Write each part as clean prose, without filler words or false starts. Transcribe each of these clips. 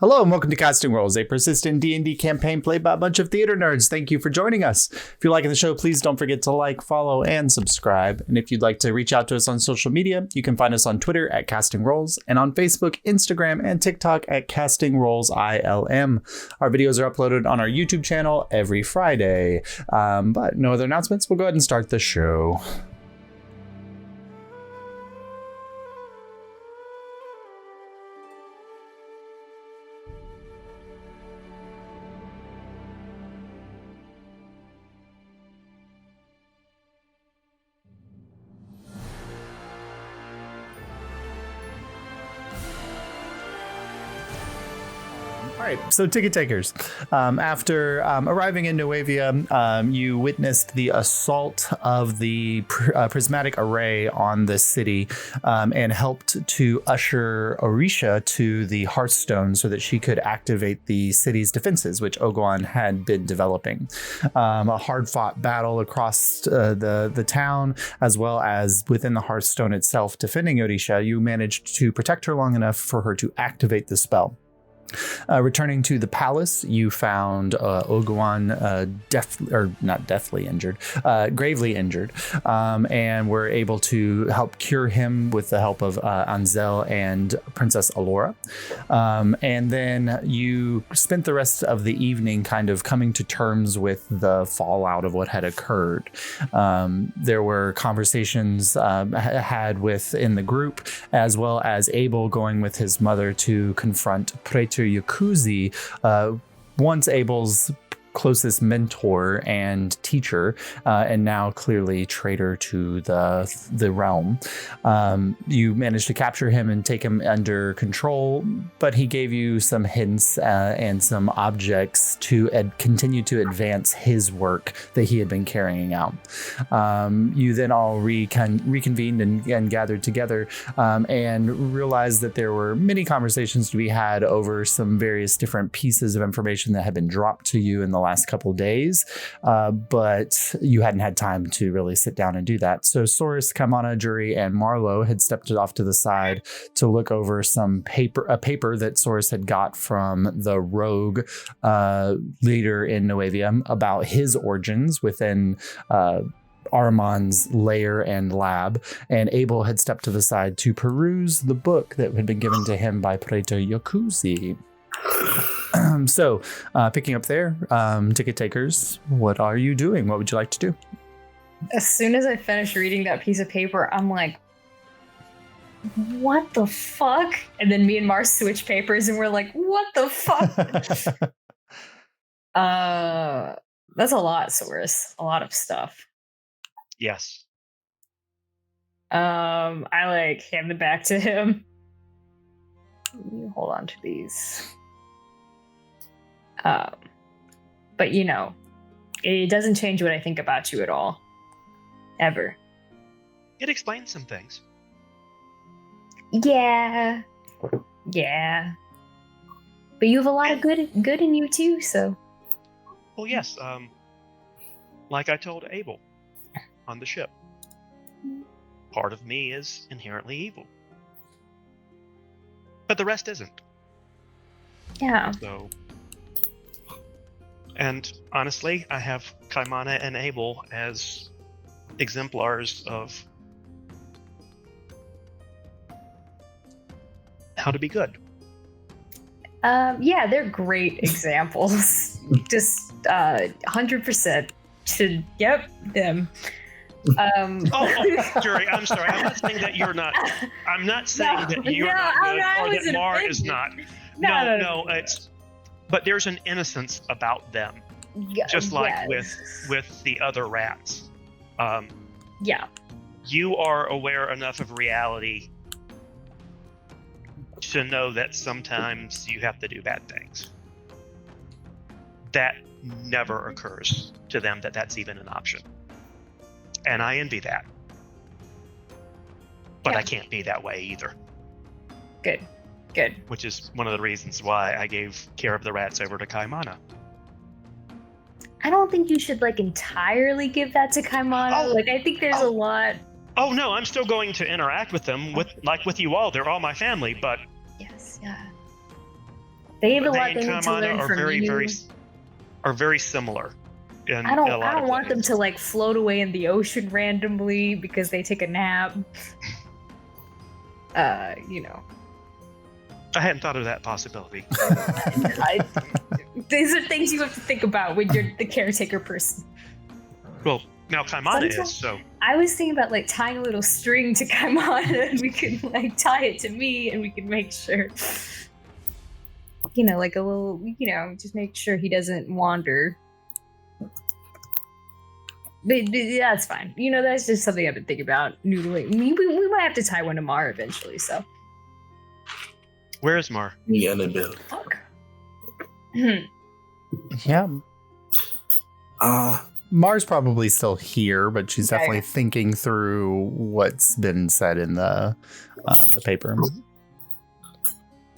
Hello and welcome to Casting Roles, a persistent D&D campaign played by a bunch of theater nerds. Thank you for joining us. If you're liking the show, please don't forget to like, follow, and subscribe. And if you'd like to reach out to us on social media, you can find us on Twitter at Casting Roles and on Facebook, Instagram, and TikTok at Casting Roles ILM. Our videos are uploaded on our YouTube channel every Friday. But no other announcements. We'll go ahead and start the show. All right, so ticket takers. After arriving in Nuevia, you witnessed the assault of the prismatic array on the city and helped to usher Orisha to the Hearthstone so that she could activate the city's defenses, which Oguan had been developing. A hard-fought battle across the town, as well as within the Hearthstone itself, defending Orisha. You managed to protect her long enough for her to activate the spell. Returning to the palace, you found Oguan gravely injured, and were able to help cure him with the help of Anzel and Princess Alyria. And then you spent the rest of the evening kind of coming to terms with the fallout of what had occurred. There were conversations had within the group, as well as Abel going with his mother to confront Praetor Yakuzi, once Abel's closest mentor and teacher, and now clearly traitor to the realm. You managed to capture him and take him under control, but he gave you some hints and some objects to continue to advance his work that he had been carrying out. You then all reconvened and gathered together and realized that there were many conversations to be had over some various different pieces of information that had been dropped to you in the last couple days, but you hadn't had time to really sit down and do that. So Soris, Kaimana, Juri, and Marlowe had stepped off to the side to look over a paper that Soris had got from the rogue leader in Nuevia about his origins within Armand's lair and lab, and Abel had stepped to the side to peruse the book that had been given to him by Praetor Yakuzi. So, picking up there, ticket takers, what are you doing? What would you like to do? As soon as I finish reading that piece of paper, I'm like, what the fuck? And then me and Mars switch papers and we're like, what the fuck? That's a lot, Soris. A lot of stuff. Yes. I hand it back to him. You hold on to these. But it doesn't change what I think about you at all. Ever. It explains some things. Yeah. But you have a lot of good in you too, so. Well, yes. Like I told Abel on the ship, part of me is inherently evil, but the rest isn't. Yeah. So. And honestly, I have Kaimana and Abel as exemplars of how to be good. Yeah, they're great examples. Just 100% should, them. Juri, I'm sorry. I'm not saying that you're not. I'm not saying that you're not good or that Mar is not. No, it's. But there's an innocence about them, just like with the other rats. Yeah. You are aware enough of reality to know that sometimes you have to do bad things. That never occurs to them that's even an option. And I envy that. But I can't be that way either. Good. Which is one of the reasons why I gave care of the rats over to Kaimana. I don't think you should entirely give that to Kaimana. I think there's a lot. Oh no, I'm still going to interact with them with you all. They're all my family, but Yes, yeah. They have a lot they need to learn are from you. very similar. I don't want them to like float away in the ocean randomly because they take a nap. You know. I hadn't thought of that possibility. These are things you have to think about when you're the caretaker person. Well, now Kaimana is, so. I was thinking about like tying a little string to Kaimana and we could like tie it to me and we could make sure, you know, like a little, you know, just make sure he doesn't wander. But that's fine. You know, that's just something I've been thinking about noodling. We might have to tie one to Mar eventually, so. Where is Mar? Me and a bill. Fuck. Yeah. Mar's probably still here, but she's definitely thinking through what's been said in the paper.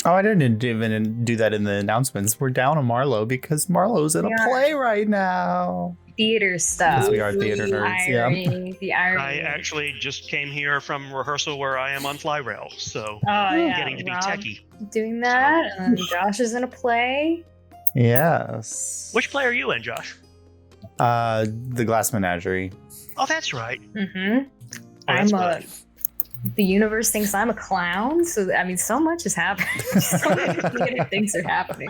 Oh, I didn't even do that in the announcements. We're down on Marlo because Marlo's in a play right now. Theater stuff. Because we are theater nerds. The irony. I actually just came here from rehearsal where I am on fly rail, so getting to be techie. Doing that, and Josh is in a play. Yes. Which play are you in, Josh? The Glass Menagerie. Oh, that's right. Mm-hmm. The universe thinks I'm a clown, so I mean, so much is happening. So many things are happening.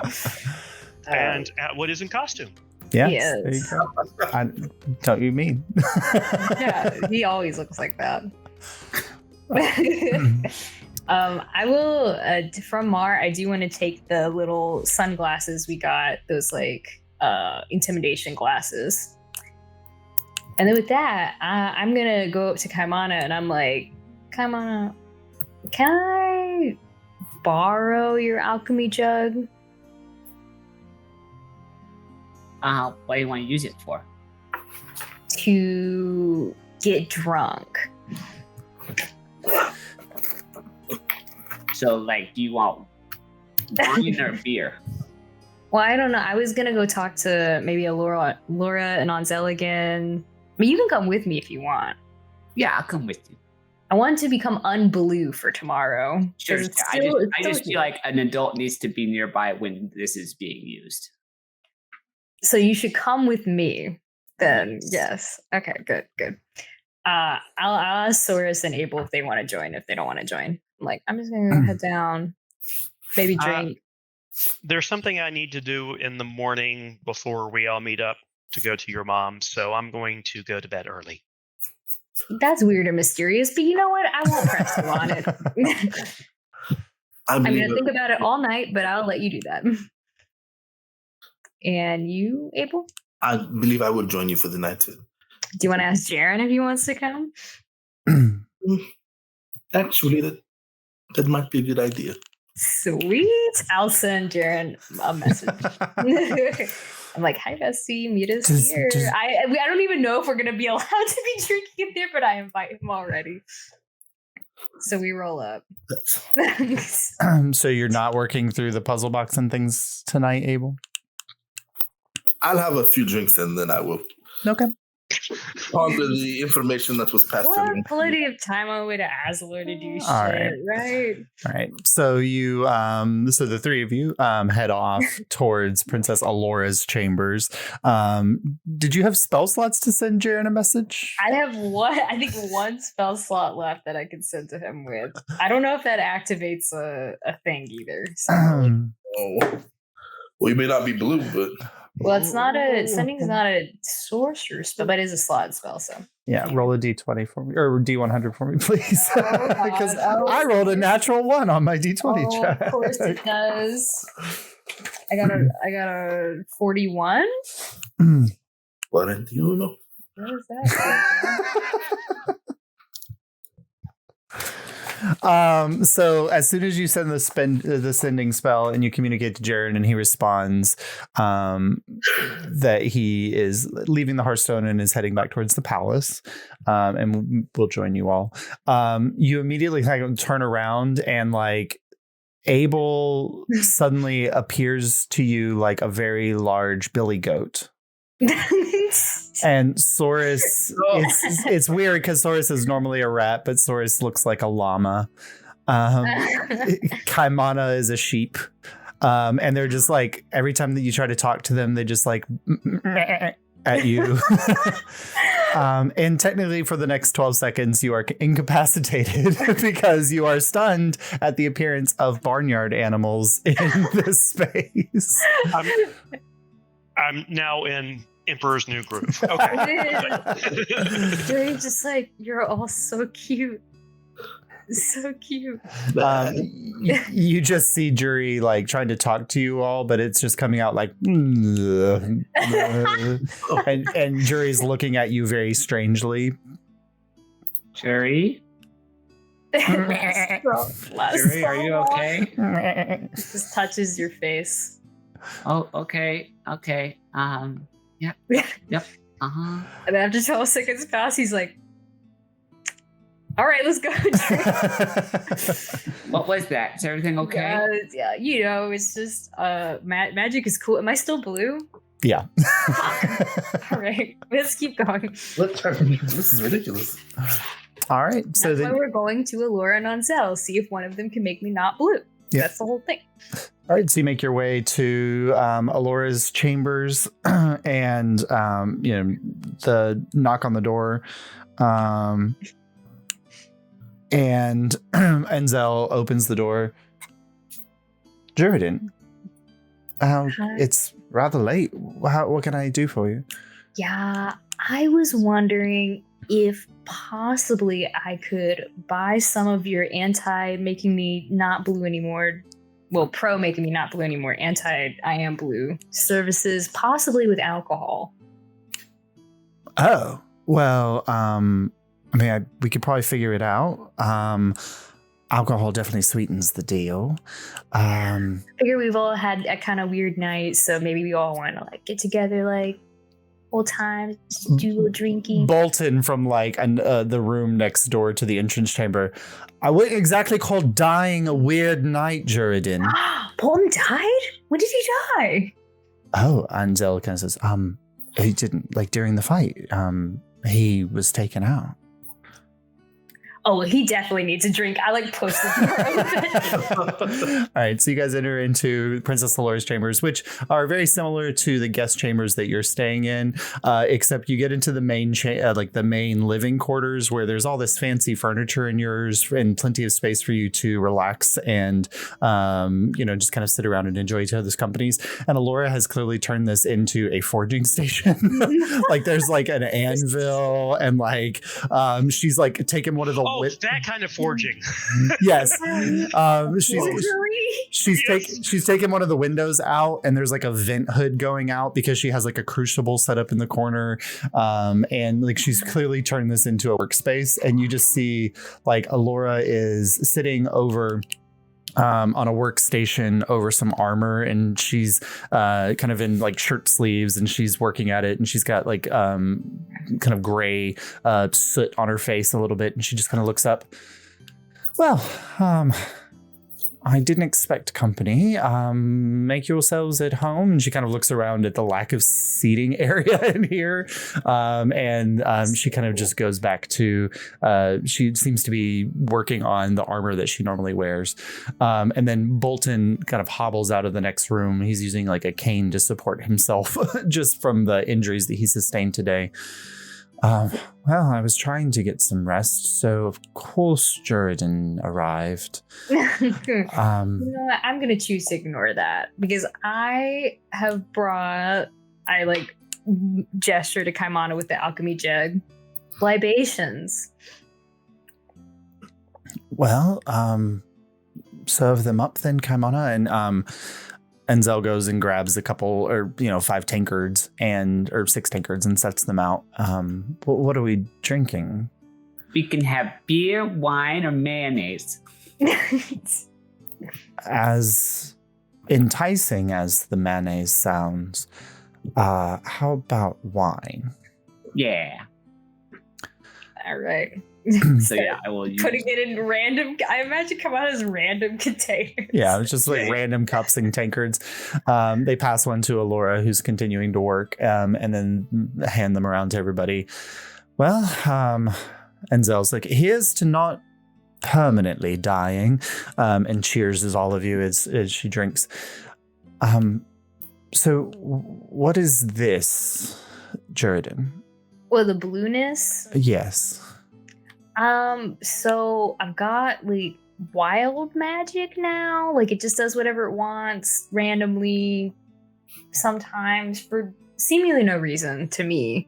And Atwood is in costume. Yes, there you go. Don't you mean? Yeah, he always looks like that. I will from Mar. I do want to take the little sunglasses we got. Those like intimidation glasses. And then with that, I'm gonna go up to Kaimana and I'm like, Kaimana, can I borrow your alchemy jug? What do you want to use it for? To get drunk. So, like, do you want wine or beer? Well, I don't know. I was gonna go talk to maybe Laura and Anzel again. I mean, you can come with me if you want. Yeah, I'll come with you. I want to become unblue for tomorrow. Sure. I just feel like an adult needs to be nearby when this is being used. So you should come with me. Then yes. Okay. Good. I'll ask Soros and Abel if they want to join. If they don't want to join, I'm like, I'm just gonna head down. Maybe drink. There's something I need to do in the morning before we all meet up to go to your mom. So I'm going to go to bed early. That's weird and mysterious, but you know what? I won't press you on it. I'm gonna think about it all night, but I'll let you do that. And you, Abel? I believe I will join you for the night too. Do you want to ask Jaren if he wants to come? Actually, that might be a good idea. Sweet. I'll send Jaren a message. I'm like, hi, Bessie. Meet us here. I don't even know if we're going to be allowed to be drinking in there, but I invite him already. So we roll up. So you're not working through the puzzle box and things tonight, Abel? I'll have a few drinks and then I will. Okay. Ponder the information that was passed to me. Plenty of time on the way to Azalor to do right? All right. So you, so the three of you head off towards Princess Alora's chambers. Did you have spell slots to send Jaren a message? I have one spell slot left that I can send to him with. I don't know if that activates a thing either. So. Well, you may not be blue, but. Well, sending's not a sorcerer spell, but it is a slot spell, so. Yeah, roll a d20 for me, or d100 for me, please. Because I rolled a natural 1 on my d20 check. Of course it does. I got a 41. What do you know? What is that? So as soon as you send the sending spell and you communicate to Jaren and he responds that he is leaving the Hearthstone and is heading back towards the palace, and we'll join you all, you immediately kind of turn around and like Abel suddenly appears to you like a very large billy goat. And Soros, it's weird because Soros is normally a rat, but Soros looks like a llama. Kaimana is a sheep. And they're just like, every time that you try to talk to them, they just like at you. And technically for the next 12 seconds, you are incapacitated because you are stunned at the appearance of barnyard animals in this space. I'm now in Emperor's New Groove. Okay. They're just like, you're all so cute. So cute. You just see Juri like trying to talk to you all, but it's just coming out like and Juri's looking at you very strangely. Juri? Juri, are you okay? Just touches your face. Oh, okay. Yep. Uh-huh. And then after 12 seconds pass, he's like, all right, let's go. What was that? Is everything okay? Yeah, it's just magic is cool. Am I still blue? Yeah. All right, let's keep going. Let's try. This is ridiculous. All right, so that's why we're going to Alyria and Anzel. See if one of them can make me not blue. Yeah. That's the whole thing. All right, so you make your way to Aloria's chambers, and the knock on the door. And Anzel opens the door. Juridan, it's rather late. What can I do for you? Yeah, I was wondering if possibly I could buy some of your making me not blue anymore. Well, pro making me not blue anymore. I am blue services, possibly with alcohol. Oh, well, we could probably figure it out. Alcohol definitely sweetens the deal. I figure we've all had a kind of weird night, so maybe we all want to like get together, like old times, do a little drinking. Bolton from like the room next door to the entrance chamber. I wouldn't exactly call dying a weird night, Juridan. Bolton died? When did he die? Oh, Anzel kind of says, he didn't like during the fight. He was taken out. Oh, well, he definitely needs a drink. I like push the door. All right, so you guys enter into Princess Aloria's chambers, which are very similar to the guest chambers that you're staying in, except you get into the main the main living quarters where there's all this fancy furniture in yours and plenty of space for you to relax and just kind of sit around and enjoy each other's companies. And Alyria has clearly turned this into a forging station. Like there's like an anvil and like she's like taken one of the that kind of forging. Yes. She's taken one of the windows out and there's like a vent hood going out because she has like a crucible set up in the corner. And like she's clearly turned this into a workspace, and you just see like Alyria is sitting over on a workstation over some armor, and she's kind of in like shirt sleeves, and she's working at it, and she's got like kind of gray soot on her face a little bit, and she just kind of looks up. Well, I didn't expect company. Make yourselves at home. And she kind of looks around at the lack of seating area in here. And she kind of just goes back to, she seems to be working on the armor that she normally wears. And then Bolton kind of hobbles out of the next room. He's using like a cane to support himself just from the injuries that he sustained today. Well, I was trying to get some rest, so of course Juridan arrived. I'm going to choose to ignore that because I gesture to Kaimana with the alchemy jug. Libations. Well, serve them up then, Kaimana, and Anzel goes and grabs a couple or 5 tankards or 6 tankards and sets them out. What are we drinking? We can have beer, wine, or mayonnaise. As enticing as the mayonnaise sounds, how about wine? Yeah. All right. So yeah, I will use putting it in random. I imagine come out as random containers. Yeah, it's just like random cups and tankards. They pass one to Alyria, who's continuing to work, and then hand them around to everybody. Well, Anzel's like, here's to not permanently dying, and cheers as all of you as she drinks. So what is this, Juridan? Well, the blueness. Yes. So I've got like wild magic now. Like it just does whatever it wants randomly, sometimes for seemingly no reason to me.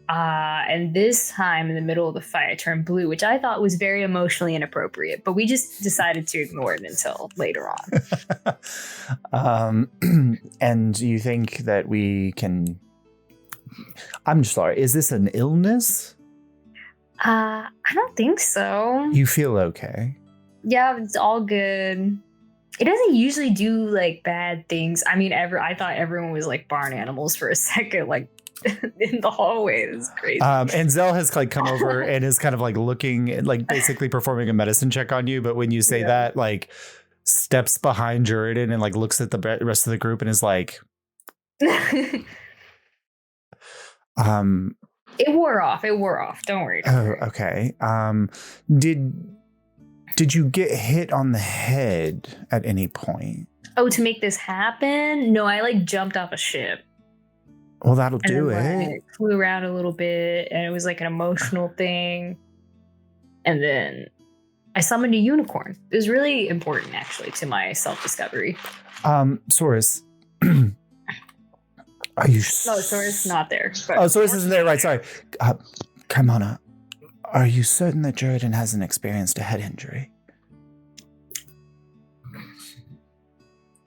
And this time in the middle of the fight, I turned blue, which I thought was very emotionally inappropriate, but we just decided to ignore it until later on. And you think that we can... I'm sorry, is this an illness? I don't think so. You feel okay? Yeah, it's all good. It doesn't usually do like bad things. I mean, I thought everyone was like barn animals for a second, like in the hallway. It was crazy. And Zell has like come over and is kind of like looking, like basically performing a medicine check on you. But when you say that, like steps behind Juridan and like looks at the rest of the group and is like, It wore off. Don't worry. oh, okay. Did you get hit on the head at any point? Oh, to make this happen? No, I like jumped off a ship. Well, that'll do then, it. like, flew around a little bit, and it was like an emotional thing. And then I summoned a unicorn. It was really important, actually, to my self-discovery. Soros. Are you? No, Soros not there. Oh, Soros isn't there. Right. Sorry. Kaimana, are you certain that Juridan hasn't experienced a head injury?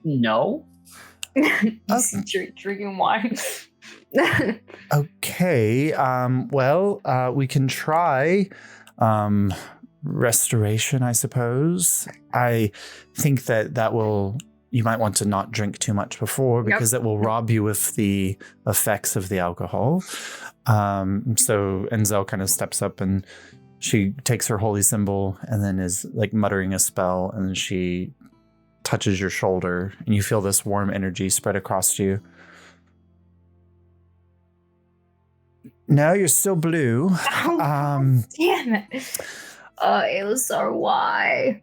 No. Drinking wine. Okay. Well, we can try restoration, I suppose. I think that will... You might want to not drink too much before because it will rob you of the effects of the alcohol. So Enzel kind of steps up and she takes her holy symbol and then is like muttering a spell, and then she touches your shoulder and you feel this warm energy spread across you. No, you're still blue. Damn it. Elisar, why?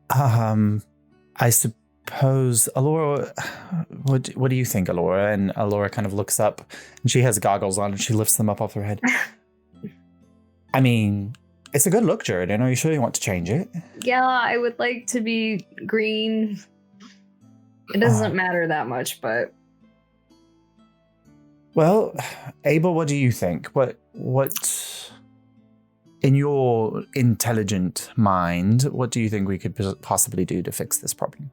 I suppose, Alora, what do you think, Alora? And Alora kind of looks up and she has goggles on and she lifts them up off her head. I mean, it's a good look, Juridan. Are you sure you want to change it? Yeah, I would like to be green. It doesn't matter that much, but... Well, Abel, what do you think? What in your intelligent mind, what do you think we could possibly do to fix this problem?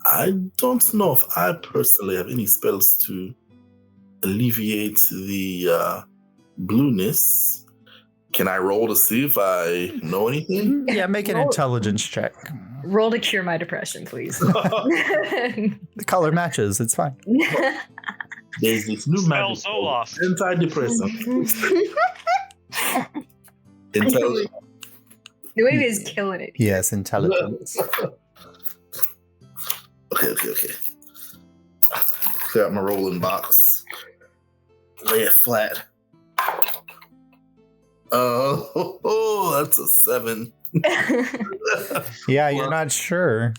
I don't know if I personally have any spells to alleviate the blueness. Can I roll to see if I know anything? Yeah, make an intelligence check. Roll to cure my depression, please. The color matches. It's fine. There's this new Spell magic Zoloft. antidepressant. Intelligence. The way is killing it. Yes, intelligence. Okay. Clear out my rolling box. Lay it flat. Oh, that's a 7. Yeah, you're not sure.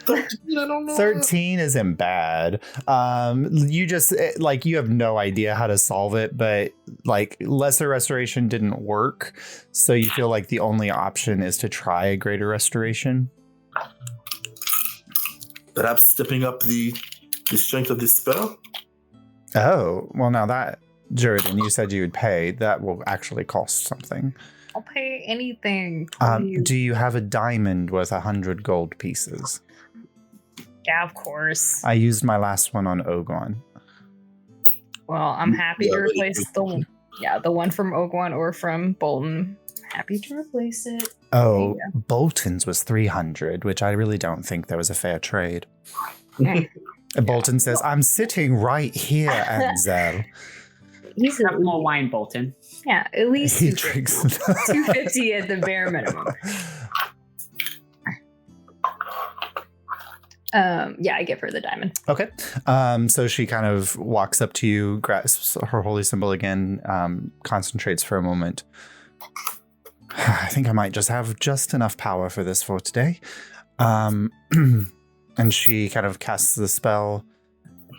13, I don't know. 13 isn't bad. You just like, you have no idea how to solve it, but like lesser restoration didn't work. So you feel like the only option is to try a greater restoration. Perhaps stepping up the strength of this spell? Oh, well, now that, Juridan, you said you would pay. That will actually cost something. I'll pay anything. Do you have a diamond worth 100 gold pieces? Yeah, of course. I used my last one on Ogwan. Well, I'm happy to replace the one from Ogwan or from Bolton. Happy to replace it. Oh, Bolton's was 300, which I really don't think there was a fair trade. Bolton says, "I'm sitting right here, Anzel." He's a more wine, Bolton. Yeah, at least he drinks 250 at the bare minimum. Yeah, I give her the diamond. Okay. So she kind of walks up to you, grasps her holy symbol again, concentrates for a moment. I think I might just have just enough power for this for today. And she kind of casts the spell,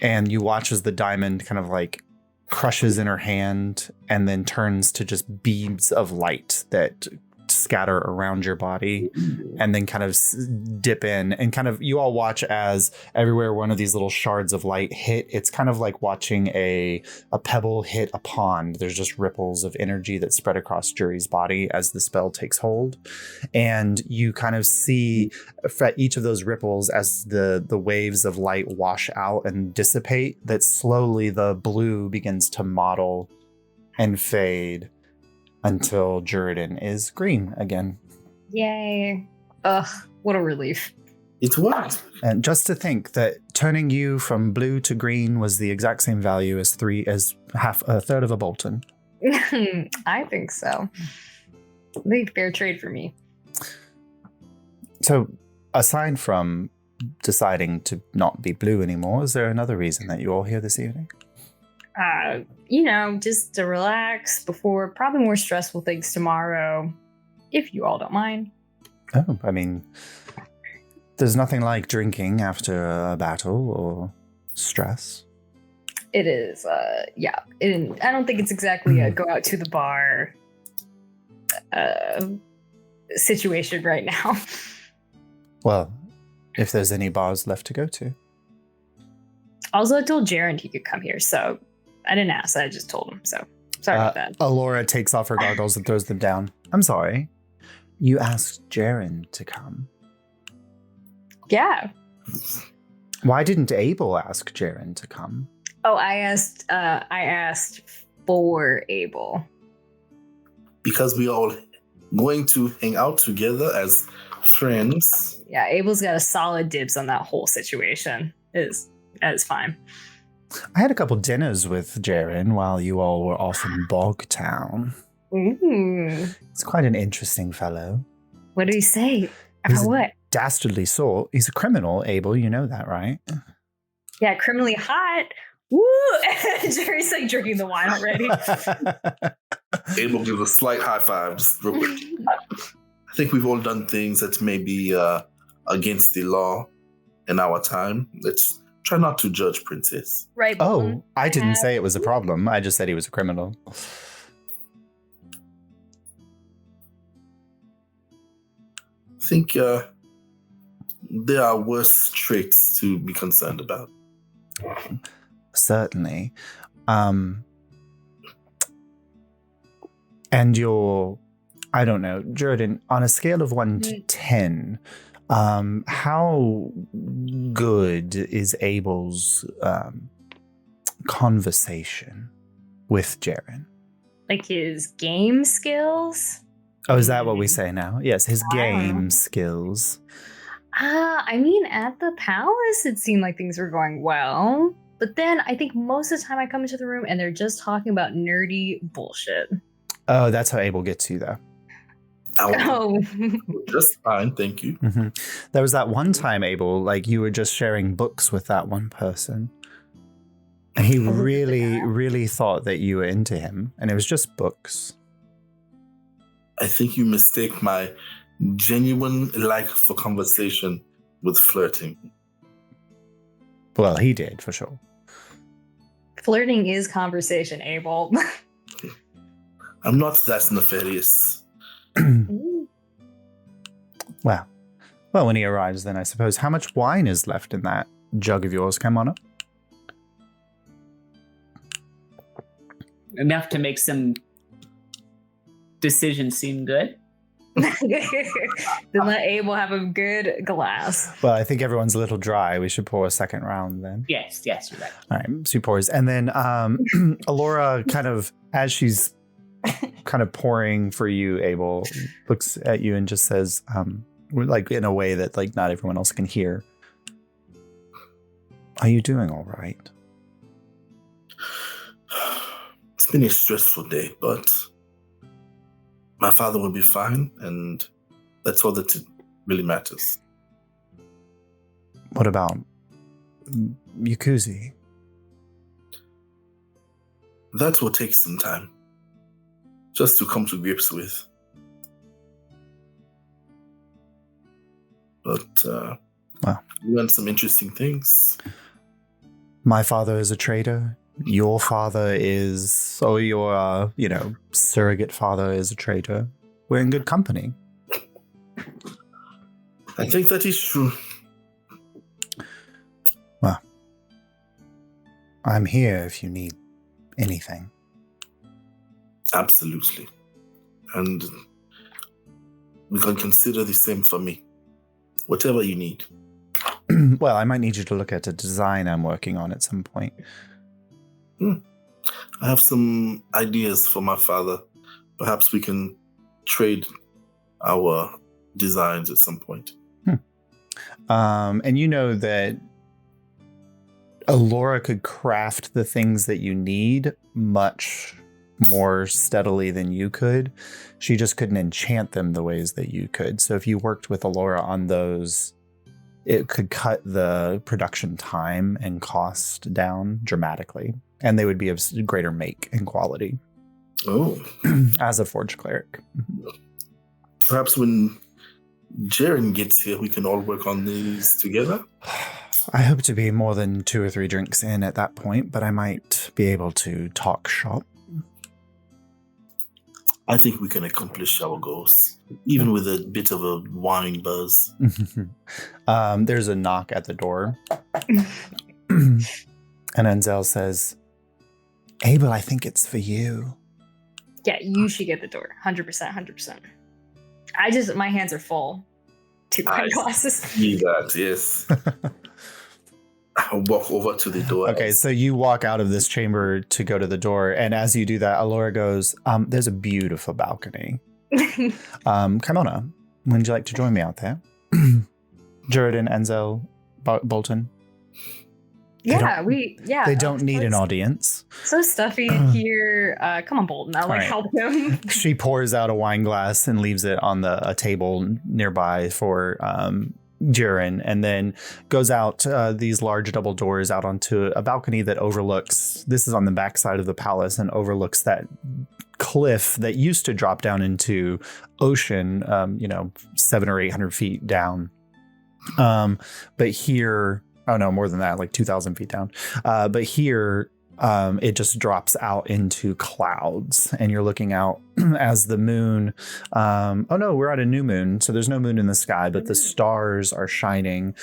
and you watch as the diamond kind of like crushes in her hand and then turns to just beams of light that scatter around your body and then kind of dip in, and kind of you all watch as everywhere one of these little shards of light hit. It's kind of like watching a pebble hit a pond. There's just ripples of energy that spread across Juri's body as the spell takes hold, and you kind of see each of those ripples as the waves of light wash out and dissipate, that slowly the blue begins to mottle and fade until Juridan is green again. Yay. Ugh, what a relief. It worked. And just to think that turning you from blue to green was the exact same value as a third of a Bolton. I think so. I think fair trade for me. So, aside from deciding to not be blue anymore, is there another reason that you're all here this evening? Just to relax before probably more stressful things tomorrow, if you all don't mind. Oh, I mean, there's nothing like drinking after a battle or stress. It is, I don't think it's exactly a go out to the bar situation right now. Well, if there's any bars left to go to. Also, I told Jaren he could come here, so I didn't ask. I just told him, so sorry about that. Alyria takes off her goggles and throws them down. I'm sorry. You asked Jaren to come. Yeah. Why didn't Abel ask Jaren to come? Oh, I asked for Abel. Because we all going to hang out together as friends. Yeah, Abel's got a solid dibs on that whole situation. It's fine. I had a couple dinners with Jaren while you all were off in Bogtown. Ooh. He's quite an interesting fellow. What did he say? He's About what? Dastardly sort. He's a criminal, Abel. You know that, right? Yeah, criminally hot. Woo! Jerry's like drinking the wine already. Abel gives a slight high five, just real quick. I think we've all done things that may be against the law in our time. Let's try not to judge Princess. Right. Oh, I didn't say it was a problem. I just said he was a criminal. I think there are worse traits to be concerned about. Certainly. And I don't know, Jordan, on a scale of 1 to 10, how good is Abel's conversation with Jaren? Like his game skills? Oh, is that what we say now? Yes, his game skills. I mean, at the palace, it seemed like things were going well. But then I think most of the time I come into the room and they're just talking about nerdy bullshit. Oh, that's how Abel gets you, though. Oh. Just fine, thank you. Mm-hmm. There was that one time, Abel, like you were just sharing books with that one person. And he really thought that you were into him. And it was just books. I think you mistake my genuine like for conversation with flirting. Well, he did, for sure. Flirting is conversation, Abel. I'm not that nefarious. Well, when he arrives, then I suppose. How much wine is left in that jug of yours? Come on up. Enough to make some decisions seem good. Then let Abel have a good glass. Well, I think everyone's a little dry. We should pour a second round then. Yes, you're right. All right, so he pours. And then Alyria kind of, as she's kind of pouring for you, Abel, looks at you and just says, like in a way that like not everyone else can hear, are you doing all right? It's been a stressful day, but my father will be fine, and that's all that really matters. What about Yukuzi? That will take some time, just to come to grips with. but Wow. we learned some interesting things. My father is a trader. Your father is, or your, surrogate father is a trader. We're in good company. I think that is true. Well, I'm here if you need anything. Absolutely. And we can consider the same for me. Whatever you need. Well, I might need you to look at a design I'm working on at some point. I have some ideas for my father. Perhaps we can trade our designs at some point. And you know that Alyria could craft the things that you need much more steadily than you could. She just couldn't enchant them the ways that you could. So if you worked with Alyria on those, it could cut the production time and cost down dramatically. And they would be of greater make and quality. Oh. As a forge cleric. Perhaps when Jaren gets here, we can all work on these together. I hope to be more than 2 or 3 drinks in at that point, but I might be able to talk shop. I think we can accomplish our goals, even with a bit of a wine buzz. There's a knock at the door. And Enzel says, Abel, I think it's for you. Yeah, you should get the door. 100%, 100%. My hands are full. 2 pint glasses. See that, yes. I'll walk over to the door. Okay, so you walk out of this chamber to go to the door, and as you do that, Alyria goes, there's a beautiful balcony. Kimona, would you like to join me out there? Jordan, Enzo, Bolton. They don't need an audience. So stuffy in here. Come on, Bolton. I'll help him. She pours out a wine glass and leaves it on a table nearby for Jaren, and then goes out these large double doors out onto a balcony that overlooks. This is on the backside of the palace and overlooks that cliff that used to drop down into ocean. 700 or 800 feet down. But here. Oh no, more than that, like 2,000 feet down. But here, it just drops out into clouds, and you're looking out as the moon. Oh no, we're at a new moon, so there's no moon in the sky, but the stars are shining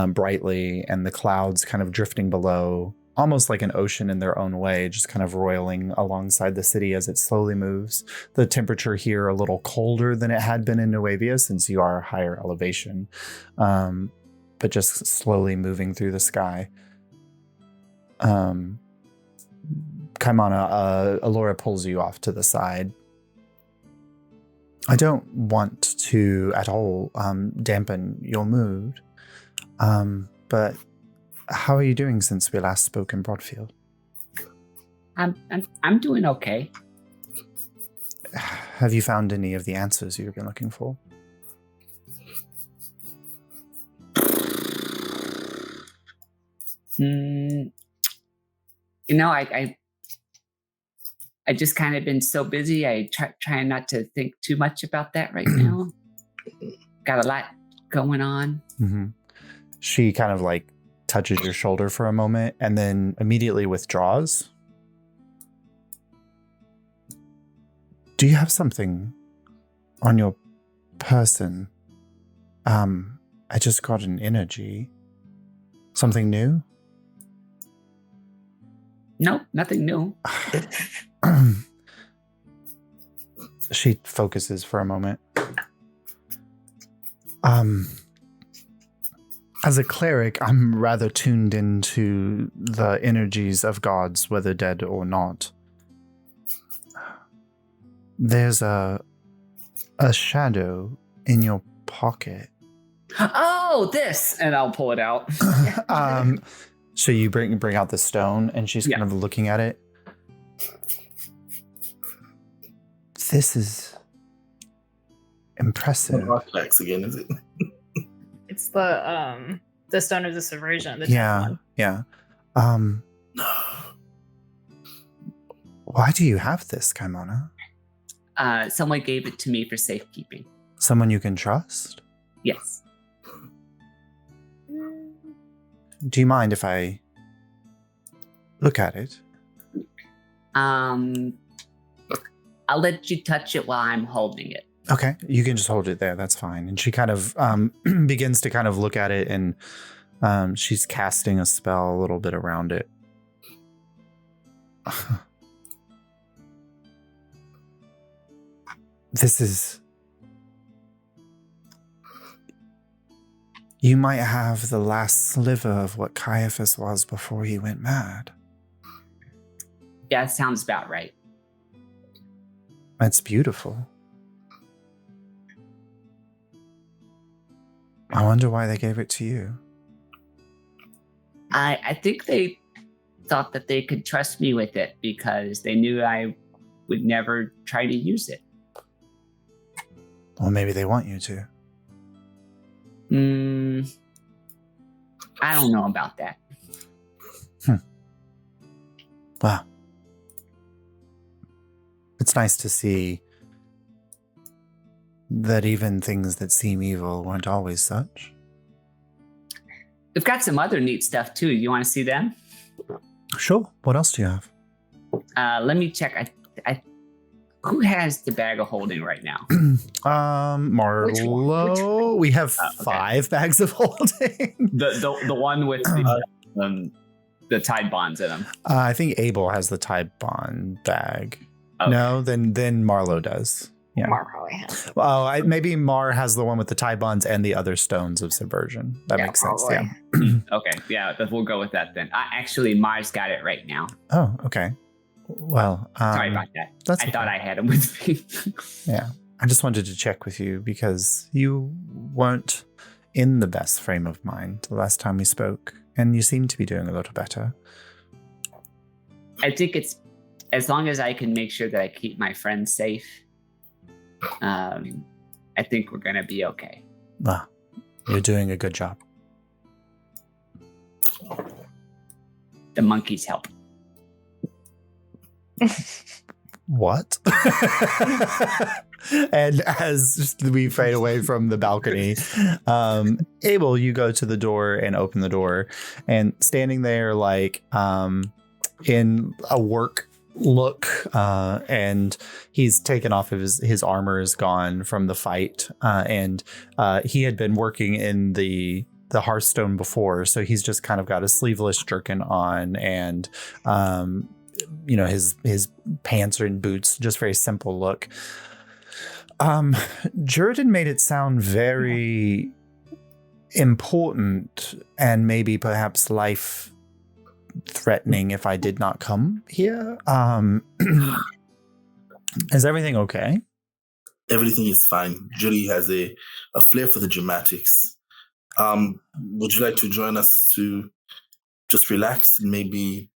brightly, and the clouds kind of drifting below, almost like an ocean in their own way, just kind of roiling alongside the city as it slowly moves. The temperature here a little colder than it had been in Nuevia, since you are a higher elevation. But just slowly moving through the sky. Kaimana, Alyria pulls you off to the side. I don't want to at all dampen your mood, but how are you doing since we last spoke in Broadfield? I'm doing okay. Have you found any of the answers you've been looking for? I just kind of been so busy. I trying not to think too much about that right now. Got a lot going on. Mm-hmm. She kind of like touches your shoulder for a moment and then immediately withdraws. Do you have something on your person? I just got an energy. Something new? No, nothing new. She focuses for a moment. As a cleric, I'm rather tuned into the energies of gods, whether dead or not. There's a shadow in your pocket. Oh, this! And I'll pull it out. So you bring out the stone, and she's kind of looking at it. This is impressive. Artifacts again, is it? It's the stone of the subversion. Yeah. No. Why do you have this, Kaimana? Someone gave it to me for safekeeping. Someone you can trust? Yes. Do you mind if I look at it? I'll let you touch it while I'm holding it. Okay, you can just hold it there. That's fine. And she kind of begins to kind of look at it, and she's casting a spell a little bit around it. This is... You might have the last sliver of what Caiaphas was before he went mad. Yeah, that sounds about right. That's beautiful. I wonder why they gave it to you. I think they thought that they could trust me with it because they knew I would never try to use it. Well, maybe they want you to. I don't know about that. Wow. It's nice to see that even things that seem evil weren't always such. We've got some other neat stuff too. You want to see them? Sure. What else do you have? Let me check. Who has the bag of holding right now? Marlo. We have 5 bags of holding. The one with the Tide Bonds in them. I think Abel has the Tide Bond bag. Okay. No, then Marlo does. Yeah. Mar probably has. Well, maybe Mar has the one with the Tide Bonds and the other stones of subversion. That makes sense. Probably. Yeah. Okay, yeah, we'll go with that then. Actually, Mar's got it right now. Oh, okay. Well, Sorry about that. That's I thought I had him with me. Yeah. I just wanted to check with you because you weren't in the best frame of mind the last time we spoke, and you seem to be doing a little better. I think it's as long as I can make sure that I keep my friends safe. I think we're gonna be okay. Well, you're doing a good job. The monkeys help. What? And as we fade away from the balcony, Abel, you go to the door and open the door, and standing there like in a work look, and he's taken off of his armor is gone from the fight, and he had been working in the Hearthstone before, so he's just kind of got a sleeveless jerkin on, and his pants are in boots, just very simple look. Jordan made it sound very important and maybe perhaps life threatening if I did not come here. Is everything okay? Everything is fine. Juri has a flair for the dramatics. Would you like to join us to just relax and maybe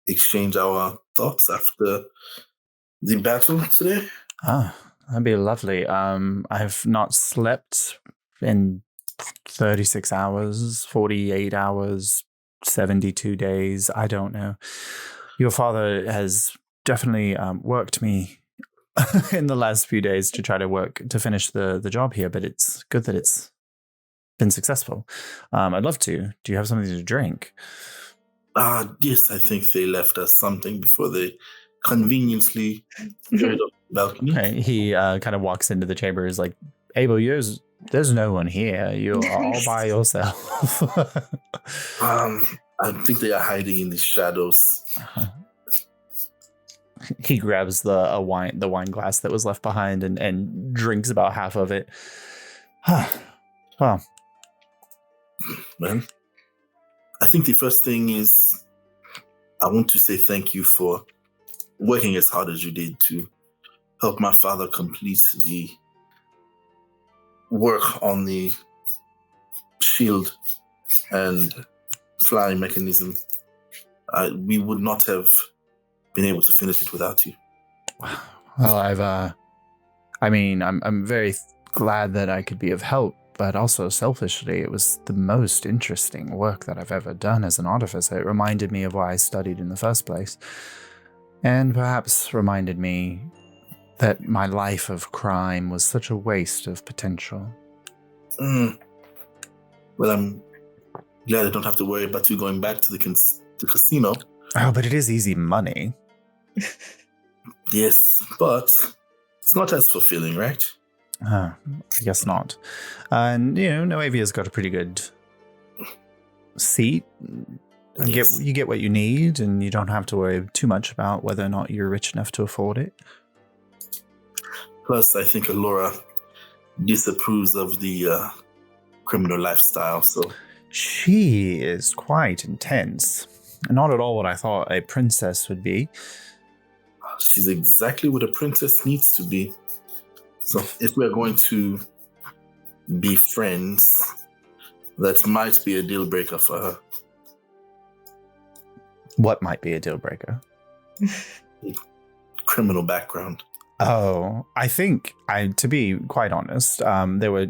exchange our thoughts after the battle today? That'd be lovely. I've not slept in 36 hours, 48 hours, 72 days. I don't know. Your father has definitely worked me in the last few days to try to finish the job here, but it's good that it's been successful. I'd love to. Do you have something to drink? Yes, I think they left us something before they conveniently carried up the balcony. Okay. He kind of walks into the chamber. Is like, Abel, there's no one here. You're all by yourself. I think they are hiding in the shadows. He grabs the wine glass that was left behind and drinks about half of it. Well, I think the first thing is I want to say thank you for working as hard as you did to help my father complete the work on the shield and flying mechanism. We would not have been able to finish it without you. Well, I'm very glad that I could be of help, but also selfishly, it was the most interesting work that I've ever done as an artificer. It reminded me of why I studied in the first place, and perhaps reminded me that my life of crime was such a waste of potential. Well, I'm Glad I don't have to worry about you going back to the casino. Oh, but it is easy money. Yes, but it's not as fulfilling, right? I guess not. And, Noavia's got a pretty good seat. Yes. You get what you need, and you don't have to worry too much about whether or not you're rich enough to afford it. Plus, I think Alyria disapproves of the criminal lifestyle, so... She is quite intense. Not at all what I thought a princess would be. She's exactly what a princess needs to be. So if we're going to be friends, that might be a deal breaker for her. What might be a deal breaker? Criminal background. Oh, I think, to be quite honest,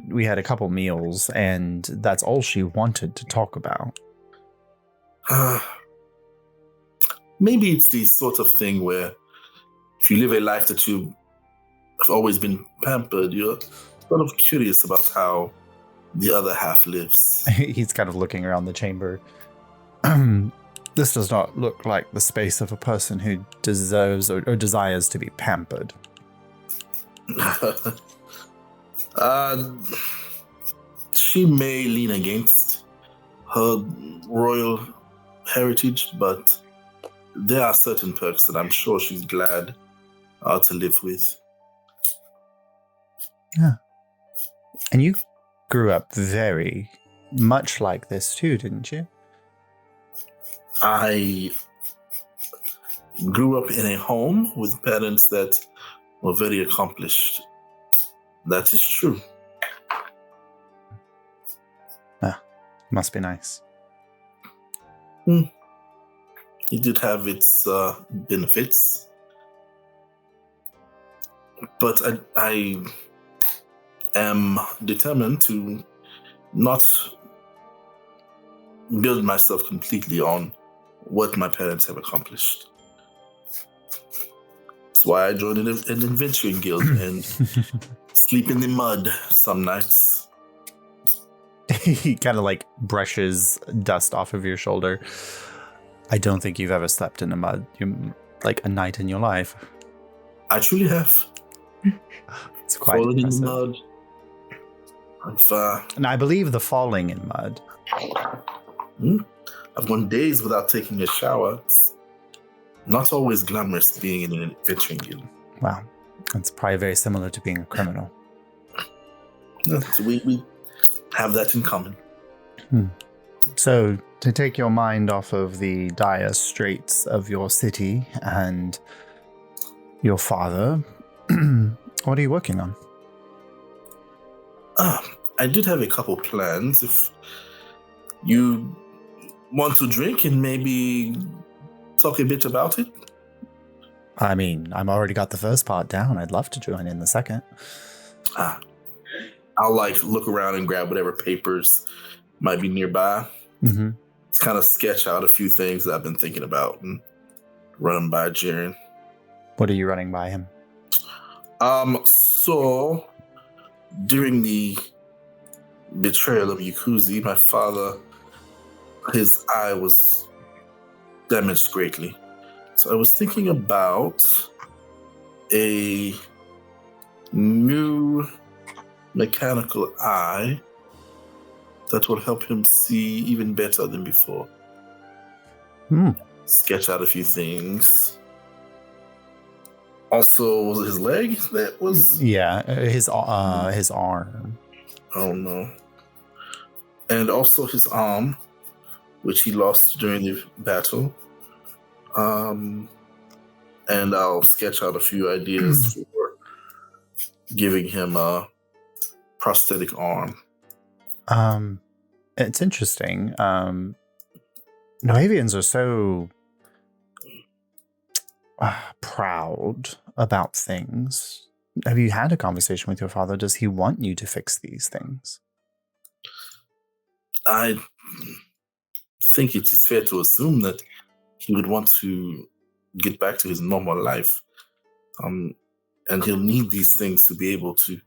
we had a couple meals, and that's all she wanted to talk about. Maybe it's the sort of thing where if you live a life that you've always been pampered, you're sort of curious about how the other half lives. He's kind of looking around the chamber. This does not look like the space of a person who deserves or desires to be pampered. She may lean against her royal heritage, but there are certain perks that I'm sure she's glad to live with. Yeah. And you grew up very much like this too, didn't you? I grew up in a home with parents that were very accomplished. That is true. Must be nice. It did have its benefits. But I am determined to not build myself completely on what my parents have accomplished. That's why I joined an adventuring guild and sleep in the mud some nights. He kind of like brushes dust off of your shoulder. I don't think you've ever slept in the mud. Like a night in your life. I truly have. It's quite fallen impressive. in the mud. And I believe the falling in mud. I've gone days without taking a shower. It's not always glamorous being in an adventuring guild. Wow. It's probably very similar to being a criminal. So we have that in common. So, to take your mind off of the dire straits of your city and your father, what are you working on? I did have a couple plans. If you want to drink and maybe talk a bit about it? I mean, I've already got the first part down. I'd love to join in the second. I'll look around and grab whatever papers might be nearby. Mm-hmm. Just kind of sketch out a few things that I've been thinking about and run them by Juri. What are you running by him? So during the betrayal of Yukuzi, my father, his eye was damaged greatly. So I was thinking about a new mechanical eye that will help him see even better than before. Sketch out a few things. Also, was it his leg that was? Yeah, his arm. Oh no. And also his arm, which he lost during the battle. And I'll sketch out a few ideas for giving him a prosthetic arm. It's interesting. Noavians are so proud about things. Have you had a conversation with your father? Does he want you to fix these things? I think it is fair to assume that he would want to get back to his normal life. And he'll need these things to be able to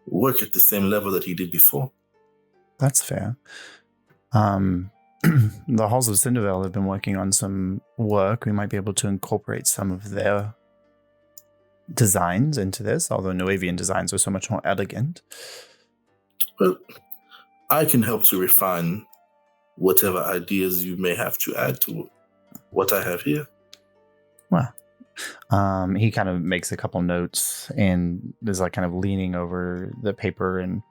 work at the same level that he did before. That's fair. the Halls of Cinderville have been working on some work. We might be able to incorporate some of their designs into this, although Noavian designs are so much more elegant. Well, I can help to refine whatever ideas you may have to add to what I have here. Well, he kind of makes a couple notes and is like kind of leaning over the paper and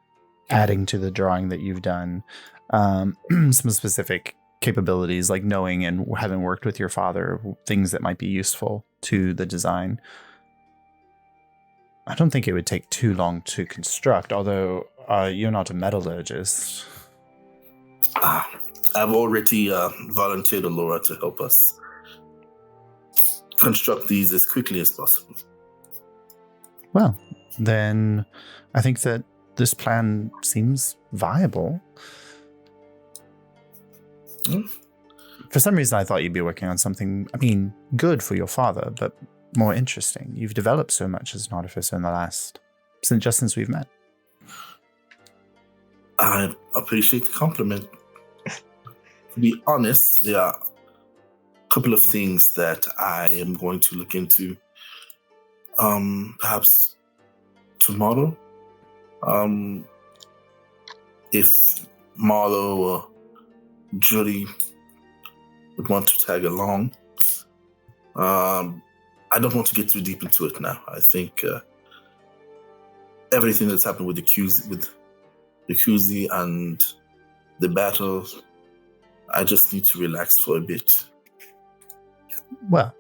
adding to the drawing that you've done some specific capabilities, like knowing and having worked with your father, things that might be useful to the design. I don't think it would take too long to construct, although you're not a metallurgist. I've already volunteered Alyria to help us construct these as quickly as possible. Well, then I think that this plan seems viable. For some reason, I thought you'd be working on something, good for your father, but more interesting. You've developed so much as an artificer in the just since we've met. I appreciate the compliment. To be honest, there are a couple of things that I am going to look into. Perhaps tomorrow. If Marlo or Juri would want to tag along. I don't want to get too deep into it now. I think everything that's happened with the Kuzi and the battle, I just need to relax for a bit. Well,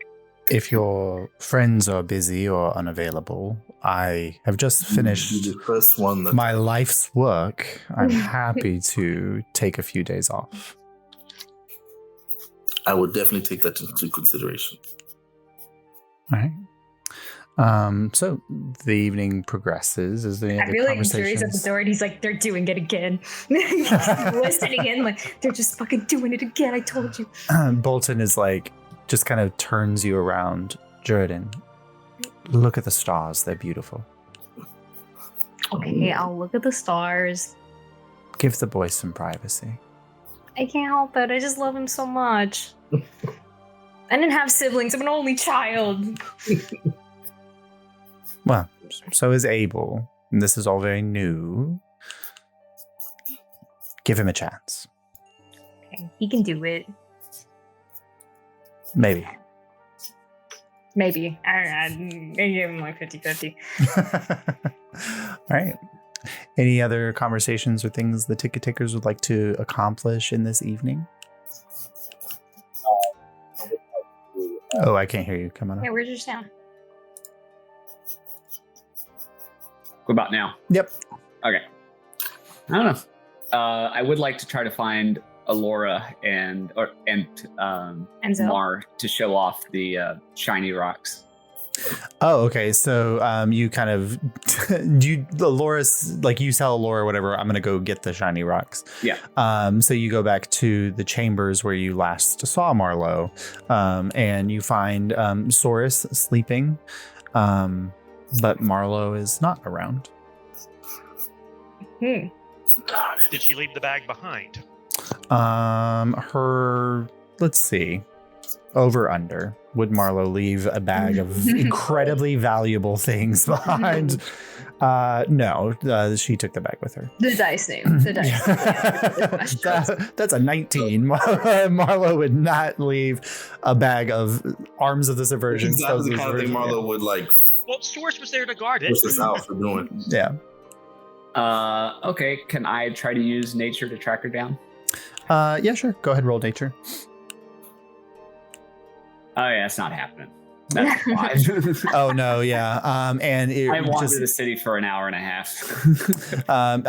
if your friends are busy or unavailable, I have just finished the first one my life's work. I'm happy to take a few days off. I would definitely take that into consideration. All right. So the evening progresses. Is there any other conversations? Juri's at the door and he's like, they're doing it again. He's listening in like, they're just fucking doing it again. I told you. Bolton is like, just kind of turns you around. Jordan, look at the stars. They're beautiful. Okay, I'll look at the stars. Give the boy some privacy. I can't help it. I just love him so much. I didn't have siblings. I'm an only child. Well, so is Abel. And this is all very new. Give him a chance. Okay, he can do it. Maybe. Maybe. I don't know. I give him like 50-50. All right. Any other conversations or things the ticket takers would like to accomplish in this evening? Oh, I can't hear you. Come on up. Yeah, where's your sound? What about now? Yep. Okay. I don't know. I would like to try to find Alyria and Mar to show off the shiny rocks. Oh, okay. So you kind of you tell Alyria whatever, I'm gonna go get the shiny rocks. Yeah. So you go back to the chambers where you last saw Marlo, and you find Saurus sleeping, but Marlo is not around. Hmm. Did she leave the bag behind? Let's see. Over under. Would Marlo leave a bag of incredibly valuable things behind? No, she took the bag with her. The dice name. The dice. That's a 19. Marlo would not leave a bag of arms of the subversion. Exactly the kind of thing Marlo would like. Well, Source was there to guard it. Push us out for doing. Yeah. Okay. Can I try to use nature to track her down? Yeah, sure. Go ahead, roll nature. Oh yeah, it's not happening. That's 5. Oh no, yeah. And I wandered the city for an hour and a half.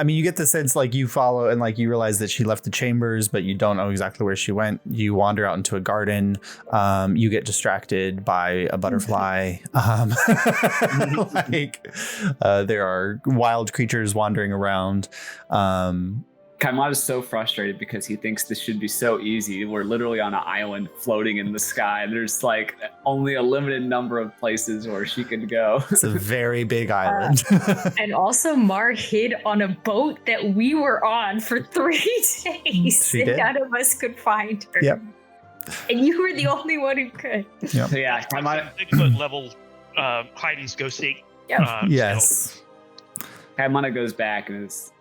You get the sense like you follow and like you realize that she left the chambers, but you don't know exactly where she went. You wander out into a garden. You get distracted by a butterfly. There are wild creatures wandering around. Kaimana's so frustrated because he thinks this should be so easy. We're literally on an island floating in the sky. There's like only a limited number of places where she could go. It's a very big island. And also, Mar hid on a boat that we were on for 3 days. She and did. none of us could find her. Yep. And you were the only one who could. Yep. So yeah, Kaimana, Bigfoot level hide and go seek. Yep. Yes. Kaimana goes back and is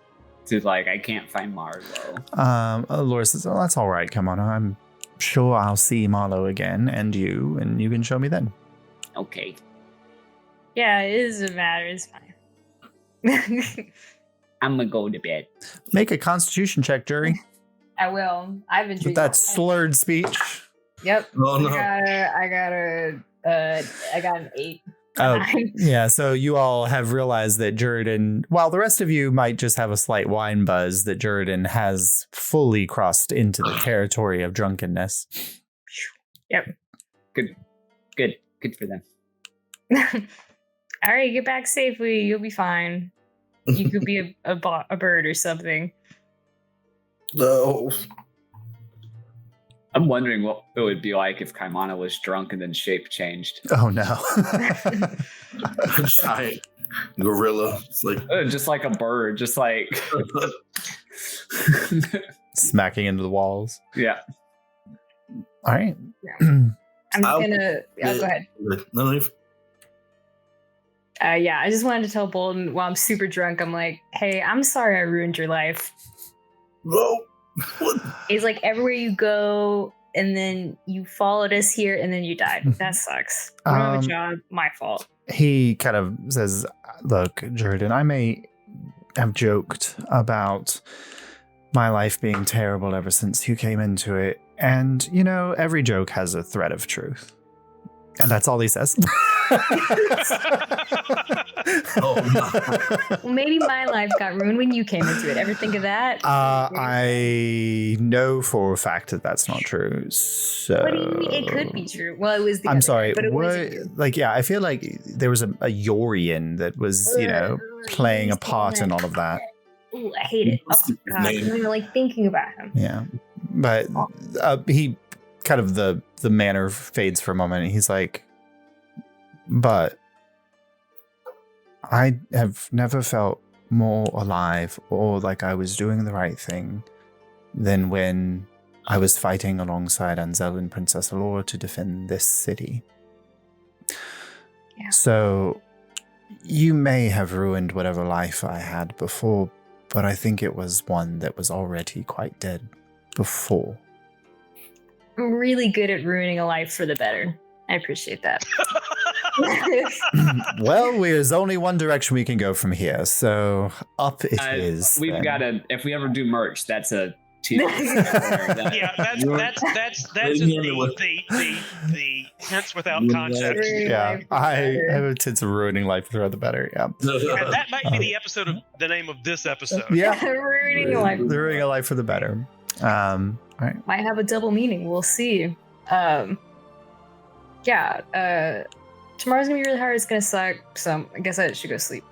like, I can't find Marlo. Laura says, "Oh, that's all right. Come on. I'm sure I'll see Marlo again and you can show me then." Okay. Yeah, it doesn't matter. It's fine. I'm gonna go to bed. Make a Constitution check, Juri. I will. I've been With that slurred speech. Yep. Oh no. I got an 8. Oh, yeah. So you all have realized that Juridan, while the rest of you might just have a slight wine buzz, that Juridan has fully crossed into the territory of drunkenness. Yep. Good for them. All right, get back safely. You'll be fine. You could be a bird or something. No. I'm wondering what it would be like if Kaimana was drunk and then shape changed. Oh no. Giant gorilla. It's like Just like a bird, just like Smacking into the walls. yeah. All right. I'm just gonna. Yeah, go ahead. no. Yeah, I just wanted to tell Bolden while I'm super drunk. I'm like, hey, I'm sorry I ruined your life. No. What? It's like everywhere you go, and then you followed us here, and then you died. That sucks. You don't have a job. My fault. He kind of says, "Look, Juridan, I may have joked about my life being terrible ever since you came into it. And, you know, every joke has a thread of truth." And that's all he says. Oh, no. Well, maybe my life got ruined when you came into it. Ever think of that? I know for a fact that that's not true. So What do you mean? It could be true. Well, it was the I'm other sorry. guy, but it What, wasn't you. like, yeah, I feel like there was a Yorian that was, you know, playing a part in all of that. Ooh, I hate it. Oh, God. I'm even like thinking about him. Yeah. But he kind of the manner fades for a moment. And he's like, but I have never felt more alive or like I was doing the right thing than when I was fighting alongside Anzel and Princess Alyria to defend this city. Yeah. So you may have ruined whatever life I had before, but I think it was one that was already quite dead before. I'm really good at ruining a life for the better. I appreciate that. Well, there's only one direction we can go from here, so up it is. We've then. got to. If we ever do merch, that's a. Yeah, that's the hints without context. Yeah, I have a sense of ruining life for the better. Yeah, And that might be the episode of the name of this episode. yeah, Ruining a life. ruining a life for the better. All right. Might have a double meaning. We'll see. Tomorrow's gonna be really hard. It's gonna suck. So I guess I should go sleep.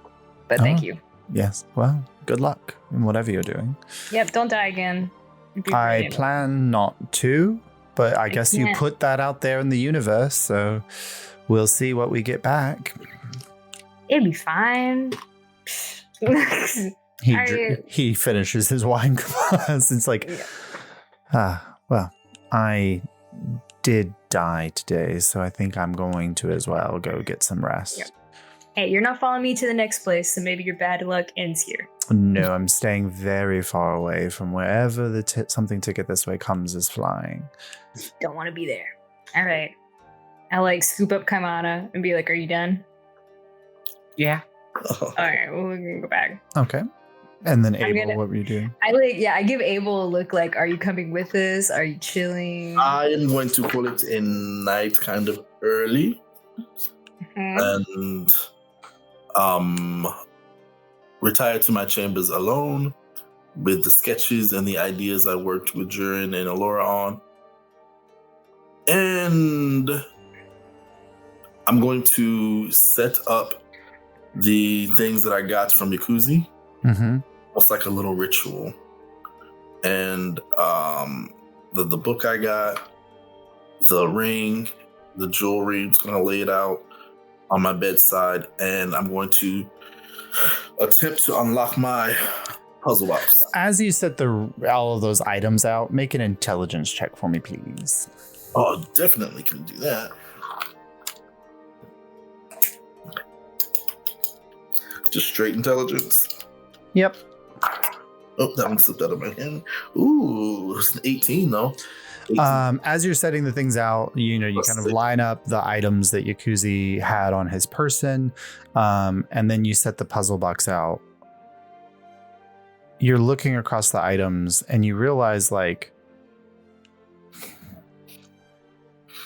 But thank you. Yes. Well, good luck in whatever you're doing. Yep. Don't die again. I plan not to, but I guess you can't. put that out there in the universe, so we'll see what we get back. It'll be fine. He finishes his wine glass. It's like, well, I did die today, so I think I'm going to as well go get some rest. Yep. Hey, you're not following me to the next place, so maybe your bad luck ends here. No, I'm staying very far away from wherever the something ticket this way comes is flying. Don't want to be there. All right. I like scoop up Kaimana and be like, "Are you done?" Yeah. All right. Well, we're gonna go back. Okay. And then I'm Abel, gonna- what were you doing? I give Abel a look like, "Are you coming with us? Are you chilling?" I am going to call it a night kind of early Mhm. and retire to my chambers alone with the sketches and the ideas I worked with Juri and Alyria on. And I'm going to set up the things that I got from Yakuzi. Mm-hmm. Almost like a little ritual and the book I got, the ring, the jewelry. I'm just gonna lay it out on my bedside, and I'm going to attempt to unlock my puzzle box. As you set all of those items out, make an intelligence check for me, please. Oh, definitely can do that. Just straight intelligence. Yep. Oh, that one slipped out of my hand. Ooh, it's an 18 though. 18. As you're setting the things out, you kind of line up the items that Yakuzi had on his person, and then you set the puzzle box out. You're looking across the items and you realize like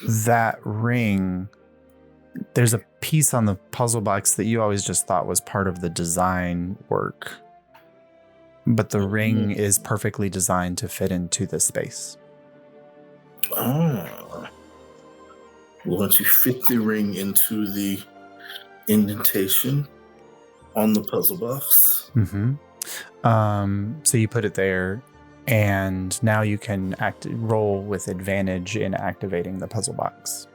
that ring, there's a piece on the puzzle box that you always just thought was part of the design work, but the ring is perfectly designed to fit into the space. Oh. We're going to fit the ring into the indentation on the puzzle box. Mm-hmm. So you put it there, and now you can roll with advantage in activating the puzzle box.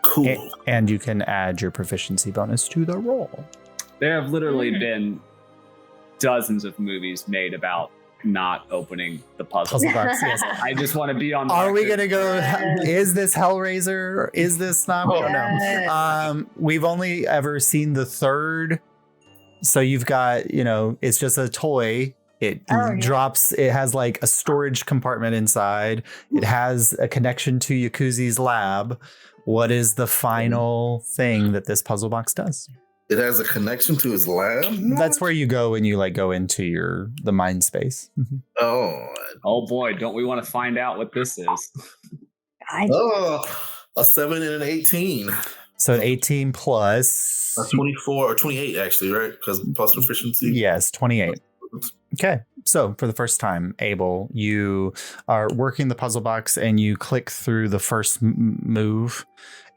Cool. And you can add your proficiency bonus to the roll. There have literally been dozens of movies made about not opening the puzzle box. Yes. I just want to be on. Are we gonna go? Is this Hellraiser? Is this not? We don't know. We've only ever seen the third. So you've got, it's just a toy. It drops. It has like a storage compartment inside. It has a connection to Yakuzi's lab. What is the final thing that this puzzle box does? It has a connection to his lab? That's where you go when you go into the mind space. Mm-hmm. Oh boy, don't we want to find out what this is? A 7 and an 18. So an 18 plus... A 24 or 28 actually, right? Because plus proficiency. Yes, 28. Okay, so for the first time, Abel, you are working the puzzle box and you click through the first move,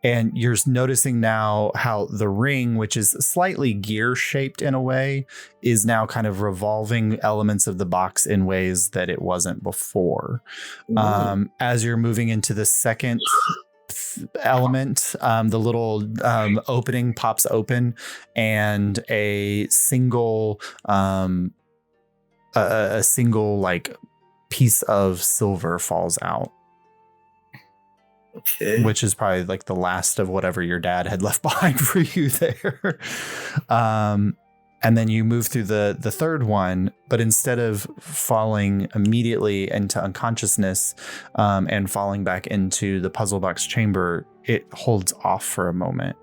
and you're noticing now how the ring, which is slightly gear shaped in a way, is now kind of revolving elements of the box in ways that it wasn't before. As you're moving into the second element, the little opening pops open, and a single like piece of silver falls out. Okay. Which is probably like the last of whatever your dad had left behind for you there. And then you move through the third one, but instead of falling immediately into unconsciousness and falling back into the puzzle box chamber, it holds off for a moment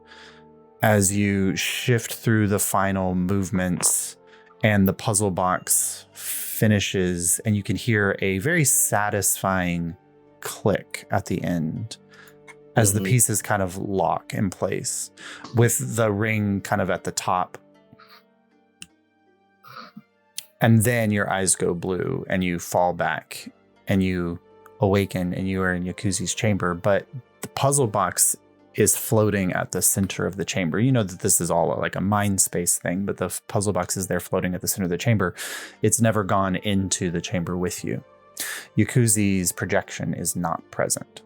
as you shift through the final movements, and the puzzle box finishes, and you can hear a very satisfying click at the end as the pieces kind of lock in place with the ring kind of at the top. And then your eyes go blue and you fall back and you awaken and you are in Yakuzi's chamber, but the puzzle box is floating at the center of the chamber. You know that this is all like a mind space thing, but the puzzle box is there floating at the center of the chamber. It's never gone into the chamber with you. Yakuzi's projection is not present.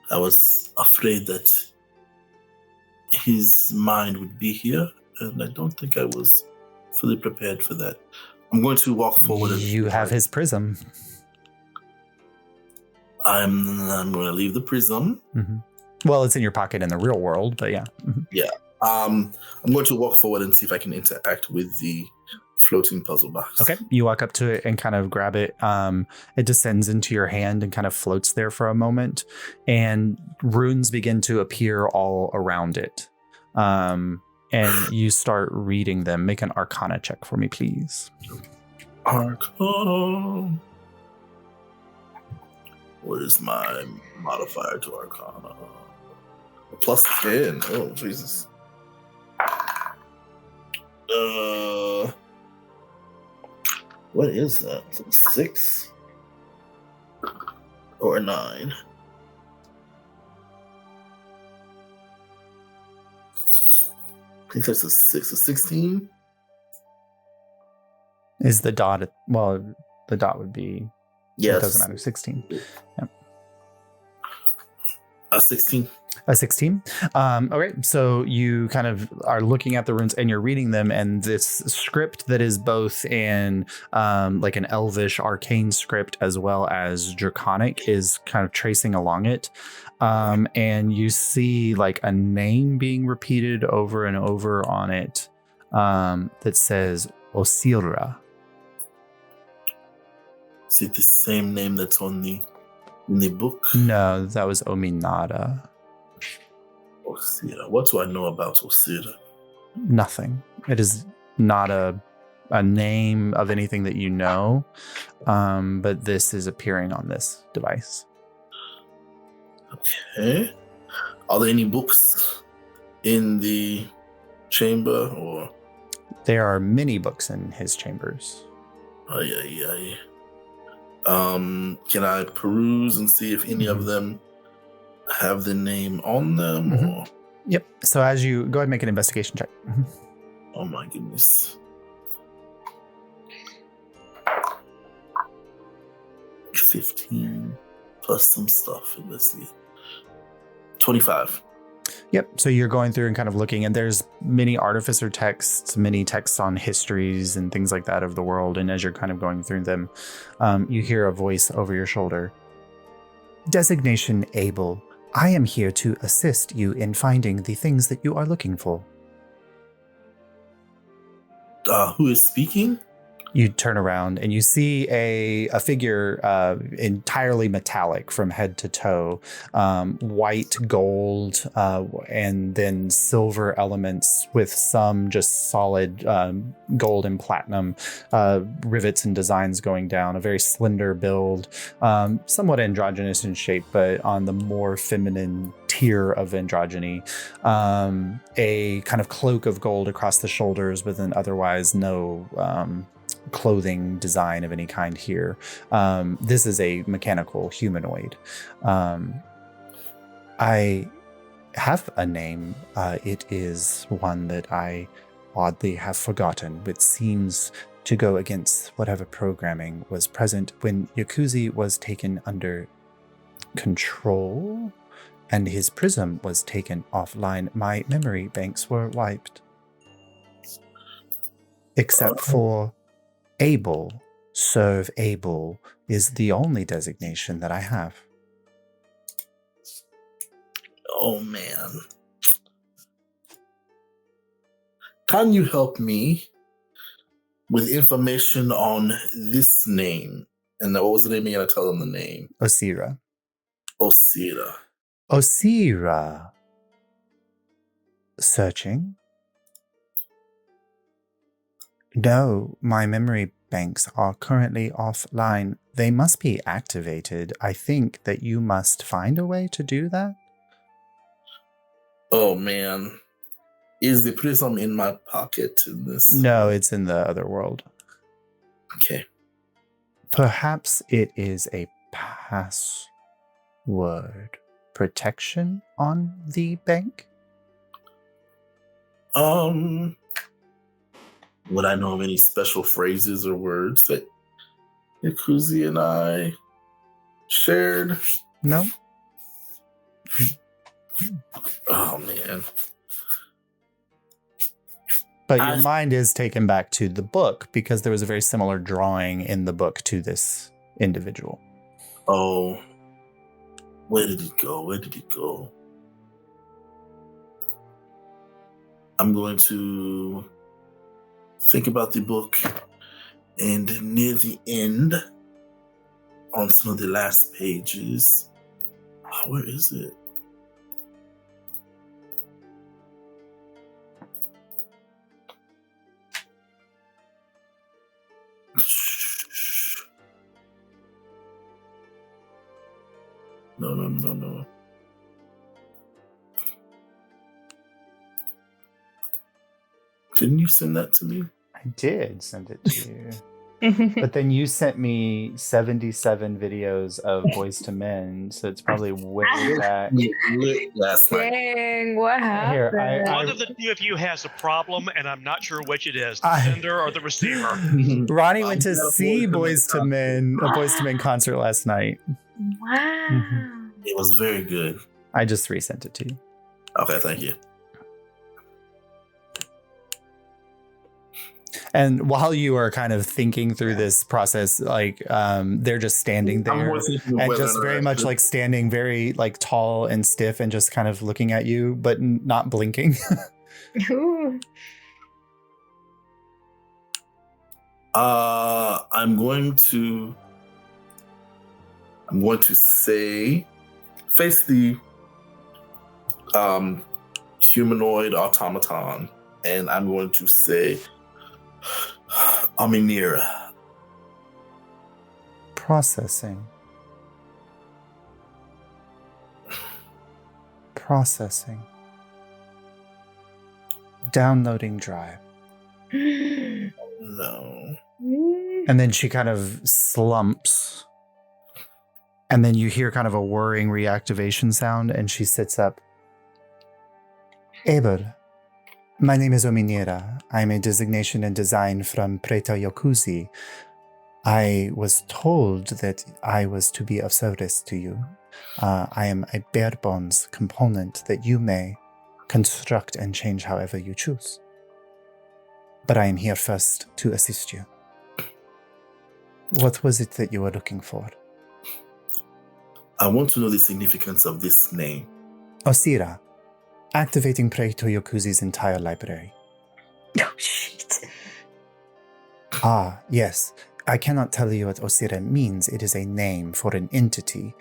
I was afraid that his mind would be here, and I don't think I was fully prepared for that. I'm going to walk forward. You have his prism. I'm going to leave the prism. Mm-hmm. Well, it's in your pocket in the real world, but yeah. Mm-hmm. Yeah. I'm going to walk forward and see if I can interact with the floating puzzle box. Okay. You walk up to it and kind of grab it. It descends into your hand and kind of floats there for a moment, and runes begin to appear all around it. And you start reading them. Make an Arcana check for me, please. Arcana. What is my modifier to Arcana? Plus 10. Oh, Jesus. What is that? Is it 6 or 9? I think that's a 6. A 16? Is the dot? The dot would be. Yes. It doesn't matter. 16. Yep. A 16. A 16. Okay, so you kind of are looking at the runes and you're reading them, and this script that is both in like an elvish arcane script as well as draconic is kind of tracing along it. And you see like a name being repeated over and over on it that says Osira. Is it the same name that's on in the book? No, that was Ominada. Osira. What do I know about Osira? Nothing. It is not a name of anything that you know, but this is appearing on this device. Okay. Are there any books in the chamber, or? There are many books in his chambers. Oh, yeah. Can I peruse and see if any of them have the name on them? Or? Yep. So as you go ahead and make an investigation check. Oh my goodness. 15 plus some stuff. Let's see. 25. Yep. So you're going through and kind of looking, and there's many artificer texts, many texts on histories and things like that of the world. And as you're kind of going through them, you hear a voice over your shoulder. Designation Able. I am here to assist you in finding the things that you are looking for. Who is speaking? You turn around and you see a figure entirely metallic from head to toe, white, gold, and then silver elements with some just solid gold and platinum rivets and designs going down. A very slender build, somewhat androgynous in shape, but on the more feminine tier of androgyny. A kind of cloak of gold across the shoulders, but then otherwise no clothing design of any kind here. This is a mechanical humanoid. I have a name. It is one that I oddly have forgotten, which seems to go against whatever programming was present when Yakuzi was taken under control and his prism was taken offline. My memory banks were wiped. Except for Able. Serve Able is the only designation that I have. Oh, man. Can you help me with information on this name? And what was the name again? I tell them the name. Osira. Osira. Osira. Searching. No, my memory banks are currently offline. They must be activated. I think that you must find a way to do that. Oh, man. Is the prism in my pocket in this? No, it's in the other world. Okay. Perhaps it is a password protection on the bank? Would I know of any special phrases or words that Yakuzi and I shared? No. Oh, man. But your mind is taken back to the book because there was a very similar drawing in the book to this individual. Oh, where did it go? Where did it go? I'm going to think about the book, and near the end, on some of the last pages, where is it? No. Didn't you send that to me? I did send it to you. But then you sent me 77 videos of Boys to Men, so it's probably way back. Last night. Dang, what happened? Here, One of the two of you has a problem, and I'm not sure which it is, the sender or the receiver. Ronnie went to see Boys to Men, a Boys to Men concert last night. Wow. Mm-hmm. It was very good. I just resent it to you. Okay, thank you. And while you are kind of thinking through this process, like they're just standing there and just very much like standing very like tall and stiff and just kind of looking at you, but not blinking. I'm going to say face the humanoid automaton, and I'm going to say Alyria. Processing. Downloading drive. No. And then she kind of slumps. And then you hear kind of a whirring reactivation sound, and she sits up. Abel, my name is Alyria. I'm a designation and design from Preta Yokuzi. I was told that I was to be of service to you. I am a bare bones component that you may construct and change however you choose. But I am here first to assist you. What was it that you were looking for? I want to know the significance of this name. Osira, activating Preta Yokuzi's entire library. Oh, shit. Ah, yes. I cannot tell you what Osira means. It is a name for an entity.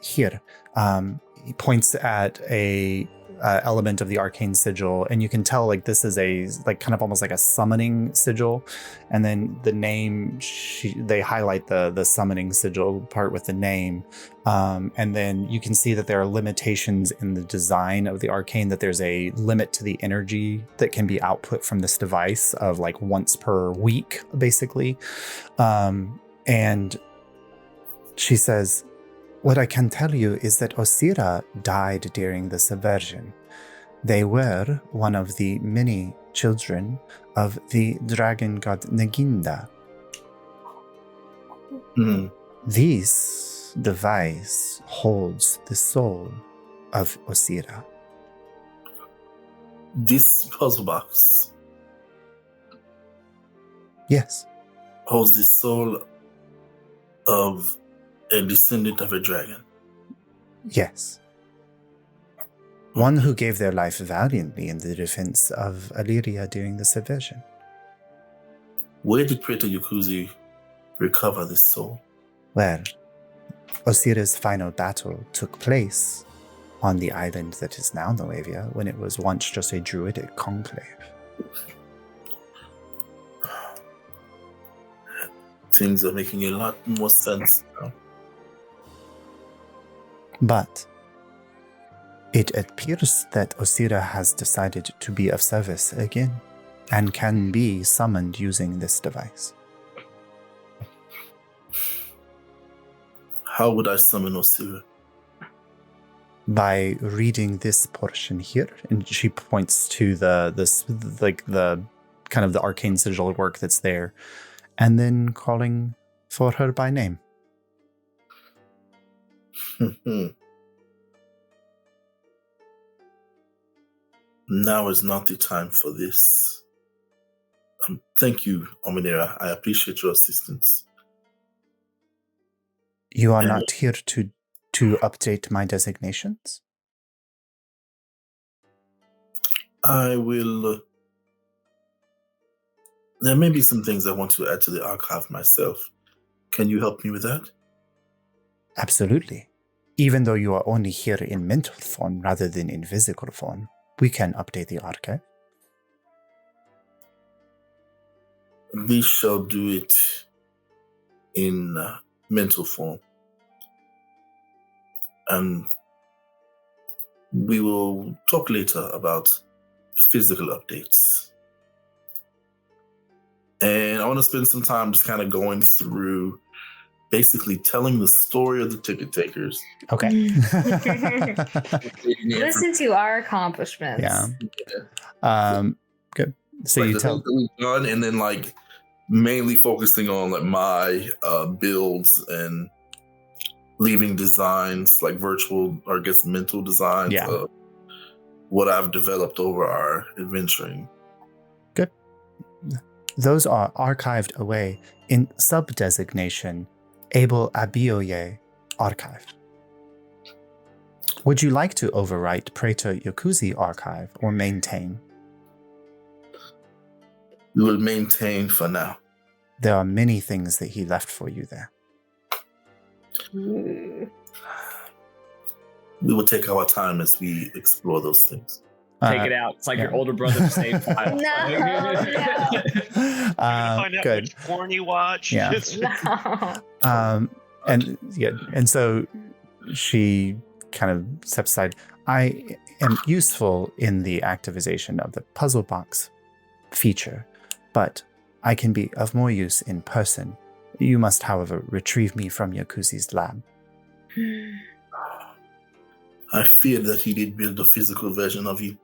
Here, he points at a element of the arcane sigil, and you can tell like this is a like kind of almost like a summoning sigil. And then the name, they highlight the summoning sigil part with the name, and then you can see that there are limitations in the design of the arcane. That there's a limit to the energy that can be output from this device of like once per week, basically. And she says, what I can tell you is that Osira died during the subversion. They were one of the many children of the dragon god Naginda. This device holds the soul of Osira. This puzzle box Yes. holds the soul of a descendant of a dragon. Yes. One who gave their life valiantly in the defense of Alyria during the subversion. Where did Preta Yokuzi recover this soul? Well, Osira's final battle took place on the island that is now Noavia, when it was once just a druidic conclave. Things are making a lot more sense now. But it appears that Osira has decided to be of service again and can be summoned using this device. How would I summon Osira? By reading this portion here, and she points to the kind of the arcane sigil work that's there, and then calling for her by name. Now is not the time for this. Thank you, Alyria. I appreciate your assistance. You are not here to update my designations? I will. There may be some things I want to add to the archive myself. Can you help me with that? Absolutely. Even though you are only here in mental form rather than in physical form, we can update the archive. We shall do it in mental form. And we will talk later about physical updates. And I want to spend some time just kind of going through, basically telling the story of the ticket takers. Okay. Listen to our accomplishments. Yeah. Good. So like you the tell. things that we've done, and then like mainly focusing on like my builds and leaving designs, like virtual or I guess mental designs of what I've developed over our adventuring. Good. Those are archived away in sub-designation Able Abioye Archive. Would you like to overwrite Praetor Yokuzi Archive or maintain? We will maintain for now. There are many things that he left for you there. We will take our time as we explore those things. Take it out. It's like your older brother's save file. No. Find out Good. which porn you watch. Yeah. And so she kind of steps aside. I am useful in the activization of the puzzle box feature, but I can be of more use in person. You must, however, retrieve me from Yakuzi's lab. I feared that he did build a physical version of you.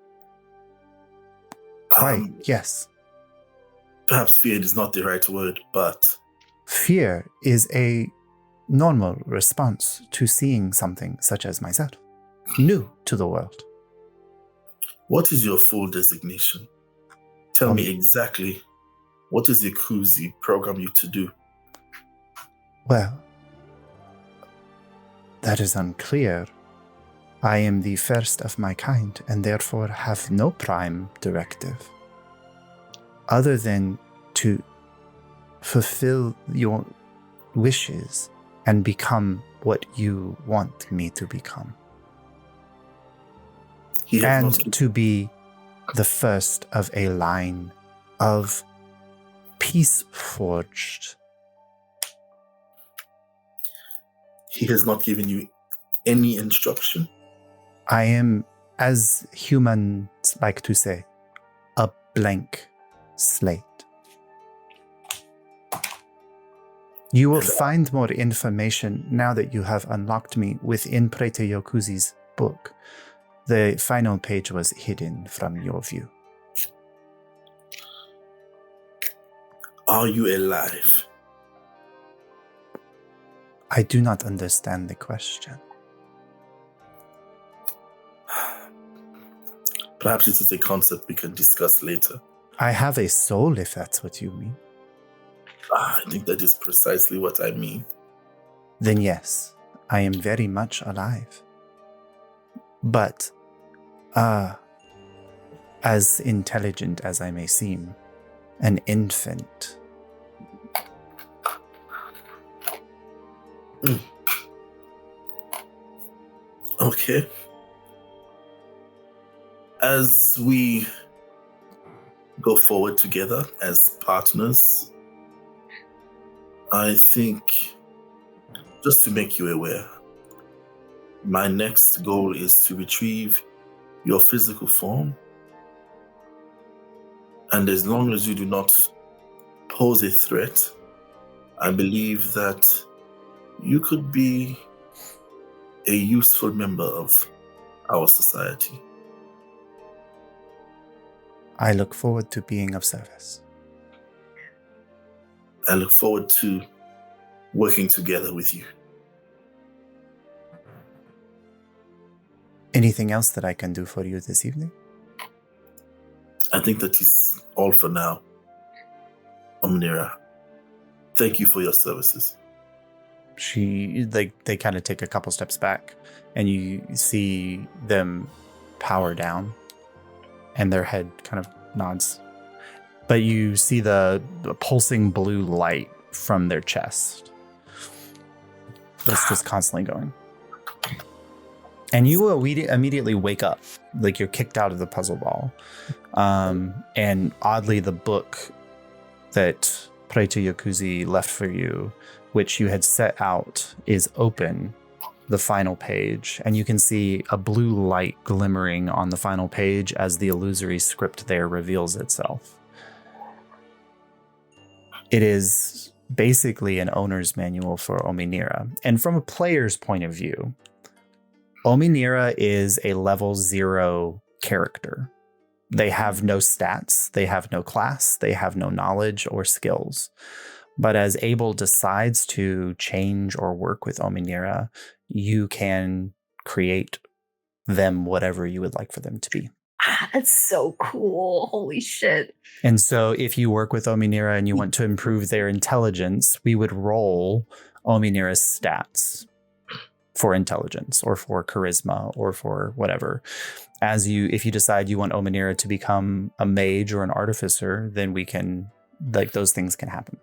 Quite, yes. Perhaps feared is not the right word, but... Fear is a normal response to seeing something such as myself, new to the world. What is your full designation? Tell me exactly, what does Yakuzi program you to do? Well, that is unclear. I am the first of my kind and therefore have no prime directive other than to fulfill your wishes and become what you want me to become. And to be the first of a line of peace forged. He has not given you any instruction? I am, as humans like to say, a blank slate. You will find more information now that you have unlocked me within Praetor Yokuzi's book. The final page was hidden from your view. Are you alive? I do not understand the question. Perhaps it is a concept we can discuss later. I have a soul, if that's what you mean. I think that is precisely what I mean. Then yes, I am very much alive. But, as intelligent as I may seem, an infant. Okay. As we go forward together as partners, I think, just to make you aware, my next goal is to retrieve your physical form. And as long as you do not pose a threat, I believe that you could be a useful member of our society. I look forward to being of service. I look forward to working together with you. Anything else that I can do for you this evening? I think that is all for now. Omnira, thank you for your services. They kind of take a couple steps back and you see them power down and their head kind of nods. But you see the pulsing blue light from their chest. That's just constantly going. And you will immediately wake up, like you're kicked out of the puzzle ball. And oddly, the book that Praetor Yokuzi left for you, which you had set out, is open, the final page. And you can see a blue light glimmering on the final page as the illusory script there reveals itself. It is basically an owner's manual for Ominira. And from a player's point of view, Ominira is a level 0 character. They have no stats, they have no class, they have no knowledge or skills. But as Abel decides to change or work with Ominira, you can create them whatever you would like for them to be. That's so cool. Holy shit. And so if you work with Ominira and you want to improve their intelligence, we would roll Ominira's stats for intelligence or for charisma or for whatever. If you decide you want Ominira to become a mage or an artificer, then we can, like, those things can happen.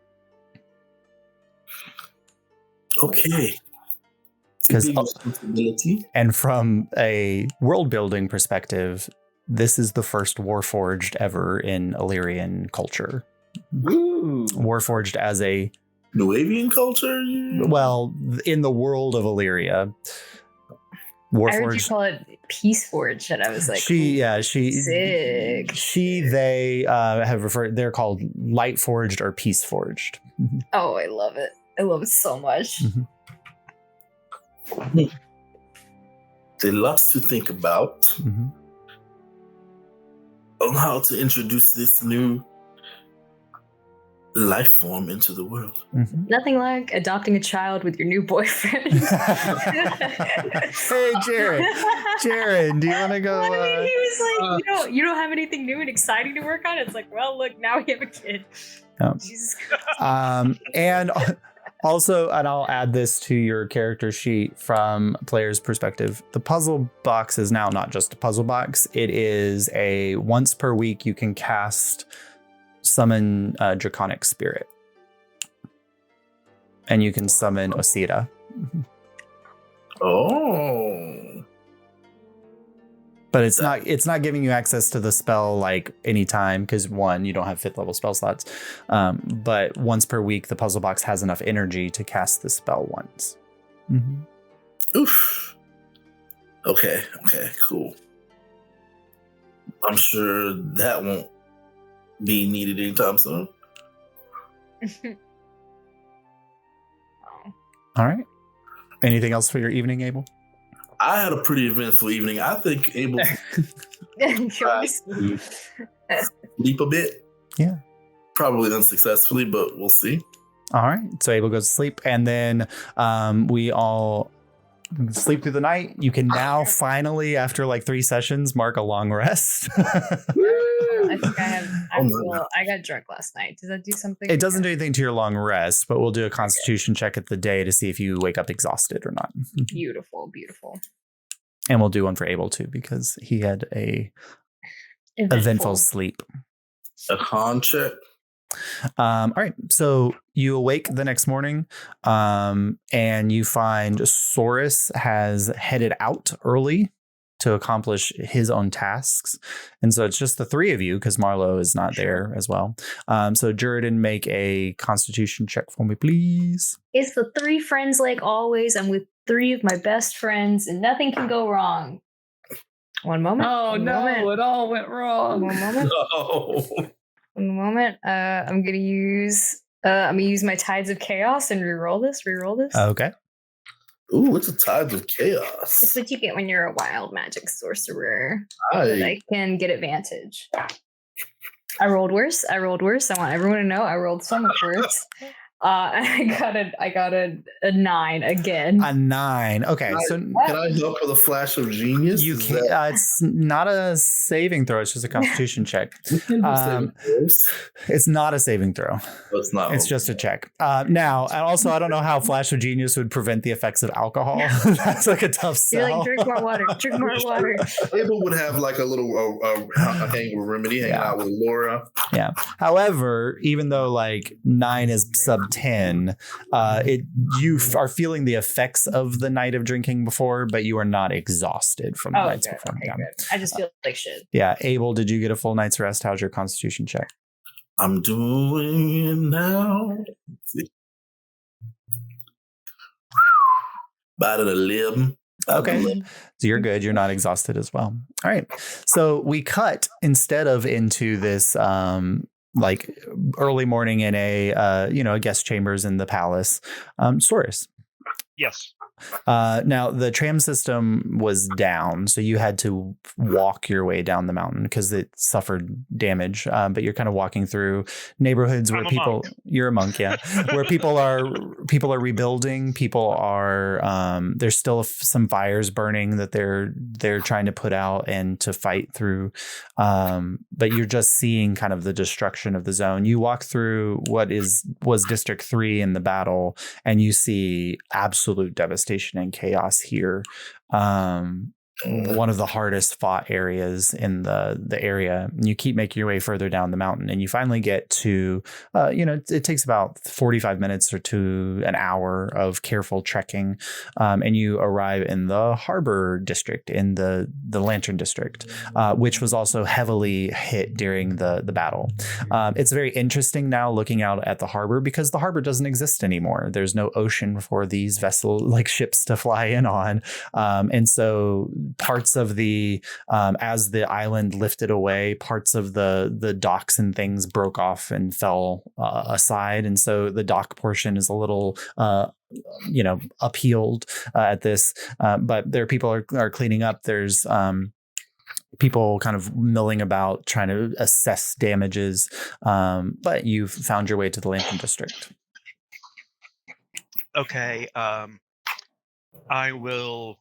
Okay. Because and from a world building perspective, this is the first Warforged ever in Illyrian culture. Ooh. Warforged as a New Avian culture? Well, in the world of Illyria. I heard you call it Peace Forged, and I was like, sick. They have referred, they're called Light Forged or Peace Forged. Oh, I love it. I love it so much. Mm-hmm. There's lots to think about on how to introduce this new life form into the world. Mm-hmm. Nothing like adopting a child with your new boyfriend. Hey, Jared, do you want to go? I mean, he was like, you don't have anything new and exciting to work on. It's like, well, look, now we have a kid. Oh. Jesus Christ. And also, and I'll add this to your character sheet from a player's perspective, the puzzle box is now not just a puzzle box. It is a once per week you can cast summon Draconic Spirit. And you can summon Osira. Oh. But it's not giving you access to the spell like anytime, because one, you don't have 5th level spell slots. But once per week, the puzzle box has enough energy to cast the spell once. Mm-hmm. Oof. Okay, cool. I'm sure that won't be needed anytime soon. All right. Anything else for your evening, Abel? I had a pretty eventful evening. I think Abel sleep a bit. Yeah. Probably unsuccessfully, but we'll see. All right. So Abel goes to sleep, and then we all sleep through the night. You can now finally, after like 3 sessions, mark a long rest. I think I got drunk last night. Does that do something? It doesn't do anything to your long rest, but we'll do a constitution check at the day to see if you wake up exhausted or not. Beautiful. And we'll do one for Abel too, because he had a eventful sleep. A con check. All right. So you awake the next morning and you find Saurus has headed out early to accomplish his own tasks. And so it's just the 3 of you, because Marlo is not there as well. So Juridan, make a constitution check for me, please. It's the 3 friends like always. I'm with 3 of my best friends and nothing can go wrong. One moment. Oh, no, it all went wrong. One moment. No. One moment. I'm gonna use my Tides of Chaos and reroll this. Okay. Ooh, it's a Tides of Chaos. It's what you get when you're a wild magic sorcerer. I can get advantage. I rolled worse. I want everyone to know I rolled so much worse. I got a 9 again. A 9. Okay, so can I help with a flash of genius? You can. It's not a saving throw. It's just a constitution check. It's not a saving throw. It's not. It's just a check. Now, and also, I don't know how Flash of Genius would prevent the effects of alcohol. That's like a tough sell. You're like, drink more water. Abel would have like a little hangover remedy hanging out with Laura. Yeah. However, even though like 9 is sub 10, you are feeling the effects of the night of drinking before, but you are not exhausted from the nights before. Okay, good. I just feel like shit. Yeah. Abel, did you get a full night's rest? How's your constitution check? I'm doing it now. About an 11. Okay. So you're good. You're not exhausted as well. All right. So we cut instead of into this like early morning in a guest chambers in the palace. Soris. Yes. Now the tram system was down, so you had to walk your way down the mountain because it suffered damage. But you're kind of walking through neighborhoods where you're a monk, yeah, where people are rebuilding. People are there's still some fires burning that they're trying to put out and to fight through. But you're just seeing kind of the destruction of the zone. You walk through what was District 3 in the battle, and you see absolute devastation and chaos here. One of the hardest fought areas in the area. And you keep making your way further down the mountain, and you finally get to, it takes about 45 minutes or to an hour of careful trekking, and you arrive in the harbor district, in the Lantern district, which was also heavily hit during the battle. It's very interesting now looking out at the harbor because the harbor doesn't exist anymore. There's no ocean for these ships to fly in on, and so parts of the as the island lifted away, parts of the docks and things broke off and fell aside, and so the dock portion is a little upheaved at this, but there people are cleaning up. There's people kind of milling about trying to assess damages, but you've found your way to the Lantern district. Okay, I will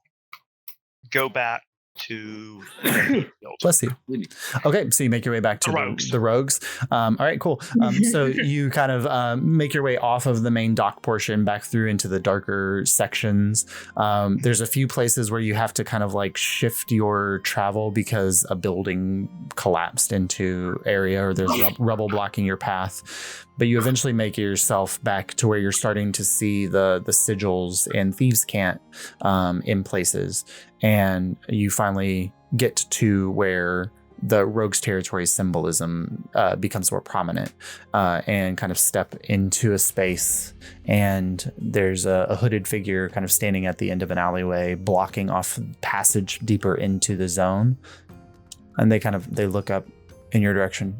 go back to bless you. Okay, so you make your way back to the rogues. All right, cool. So you kind of make your way off of the main dock portion back through into the darker sections. There's a few places where you have to kind of like shift your travel because a building collapsed into area, or there's rubble blocking your path. But you eventually make yourself back to where you're starting to see the sigils and Thieves' Cant in places. And you finally get to where the Rogue's Territory symbolism becomes more prominent, and kind of step into a space. And there's a hooded figure kind of standing at the end of an alleyway, blocking off passage deeper into the zone. And they look up in your direction.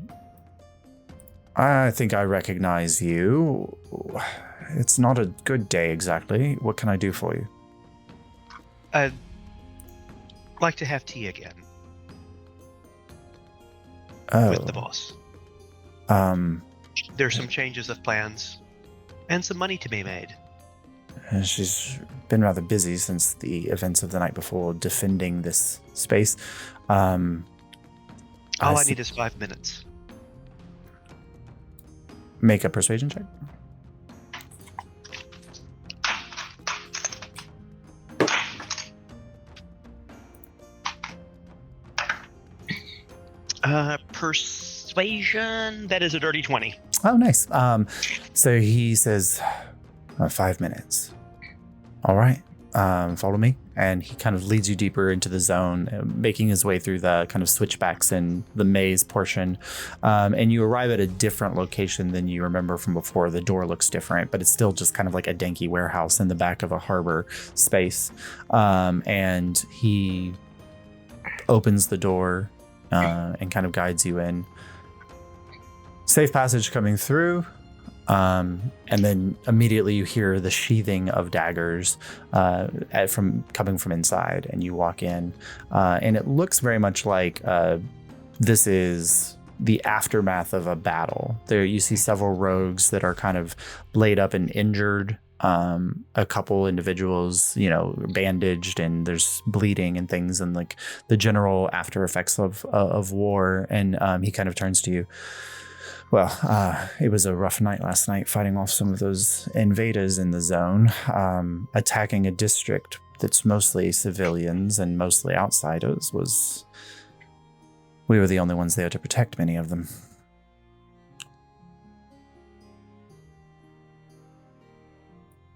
I think I recognize you. It's not a good day exactly. What can I do for you? I'd like to have tea again. With the boss. There's some changes of plans and some money to be made. She's been rather busy since the events of the night before defending this space. All I need is 5 minutes. Make a persuasion check. Persuasion, that is a dirty 20. Oh, nice. So he says, 5 minutes. All right. Follow me. And he kind of leads you deeper into the zone, making his way through the kind of switchbacks and the maze portion. And you arrive at a different location than you remember from before. The door looks different, but it's still just kind of like a danky warehouse in the back of a harbor space. And he opens the door and kind of guides you in. Safe passage coming through. And then immediately you hear the sheathing of daggers coming from inside, and you walk in, and it looks very much like this is the aftermath of a battle. There you see several rogues that are kind of laid up and injured. A couple individuals, bandaged, and there's bleeding and things, and like the general after effects of war. And he kind of turns to you. Well, it was a rough night last night, fighting off some of those invaders in the zone, attacking a district that's mostly civilians and mostly outsiders. We were the only ones there to protect many of them.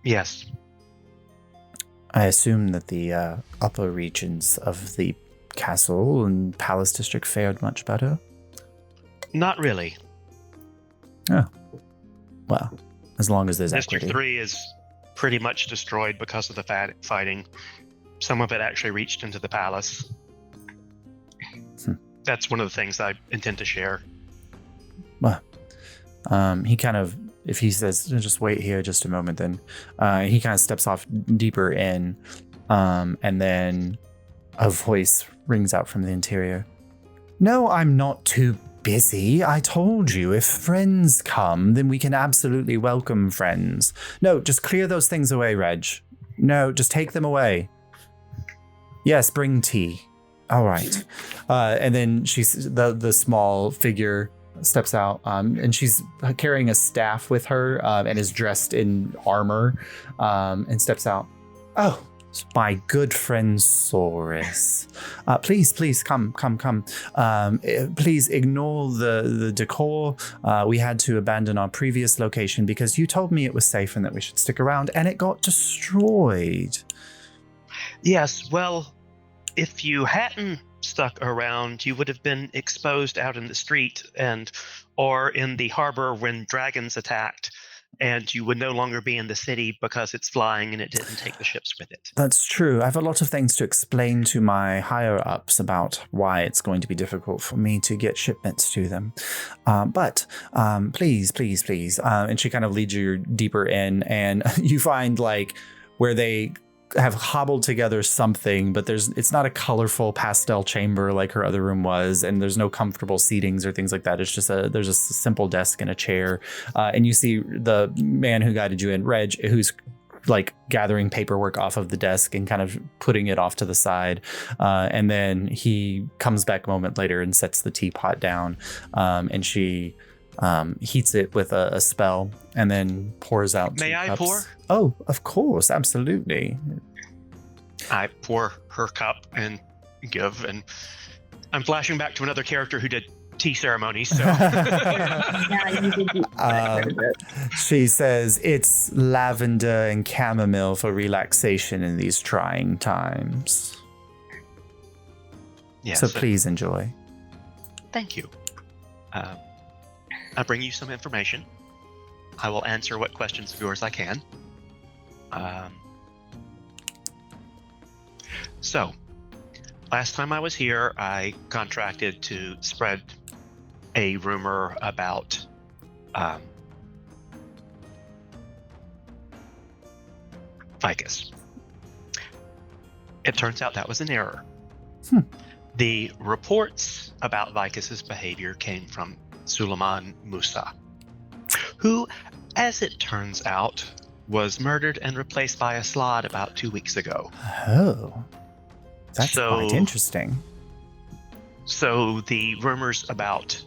Yes. I assume that the upper regions of the castle and palace district fared much better? Not really. Oh. Well, as long as there's District equity. 3 is pretty much destroyed because of the fighting. Some of it actually reached into the palace. Hmm. That's one of the things I intend to share. Well, He kind of, if he says, just wait here just a moment, then he kind of steps off deeper in, and then a voice rings out from the interior. No, I'm not too busy. I told you, if friends come, then we can absolutely welcome friends. No, just clear those things away, Reg. No, just take them away. Yes, bring tea. All right. And then she's the small figure steps out, and she's carrying a staff with her, and is dressed in armor, and steps out. Oh, my good friend Saurus. Please come. Please ignore the decor. We had to abandon our previous location because you told me it was safe and that we should stick around, and it got destroyed. Yes, well, if you hadn't stuck around, you would have been exposed out in the street or in the harbor when dragons attacked, and you would no longer be in the city because it's flying and it didn't take the ships with it. That's true. I have a lot of things to explain to my higher-ups about why it's going to be difficult for me to get shipments to them. But please. And she kind of leads you deeper in, and you find like where they have hobbled together something, but it's not a colorful pastel chamber like her other room was, and there's no comfortable seatings or things like that. It's just there's a simple desk and a chair, and you see the man who guided you in, Reg, who's like gathering paperwork off of the desk and kind of putting it off to the side, and then he comes back a moment later and sets the teapot down, and she heats it with a spell and then pours out 2 May I cups. pour? Oh, of course, absolutely. I pour her cup and give, and I'm flashing back to another character who did tea ceremonies. So she says it's lavender and chamomile for relaxation in these trying times. Yes, so please enjoy. Thank you. I'll bring you some information. I will answer what questions of yours I can. So, last time I was here, I contracted to spread a rumor about Vicus. It turns out that was an error. The reports about Vicus's behavior came from Suleiman Musa, who, as it turns out, was murdered and replaced by a Slod about 2 weeks ago. Oh, that's quite interesting. So the rumors about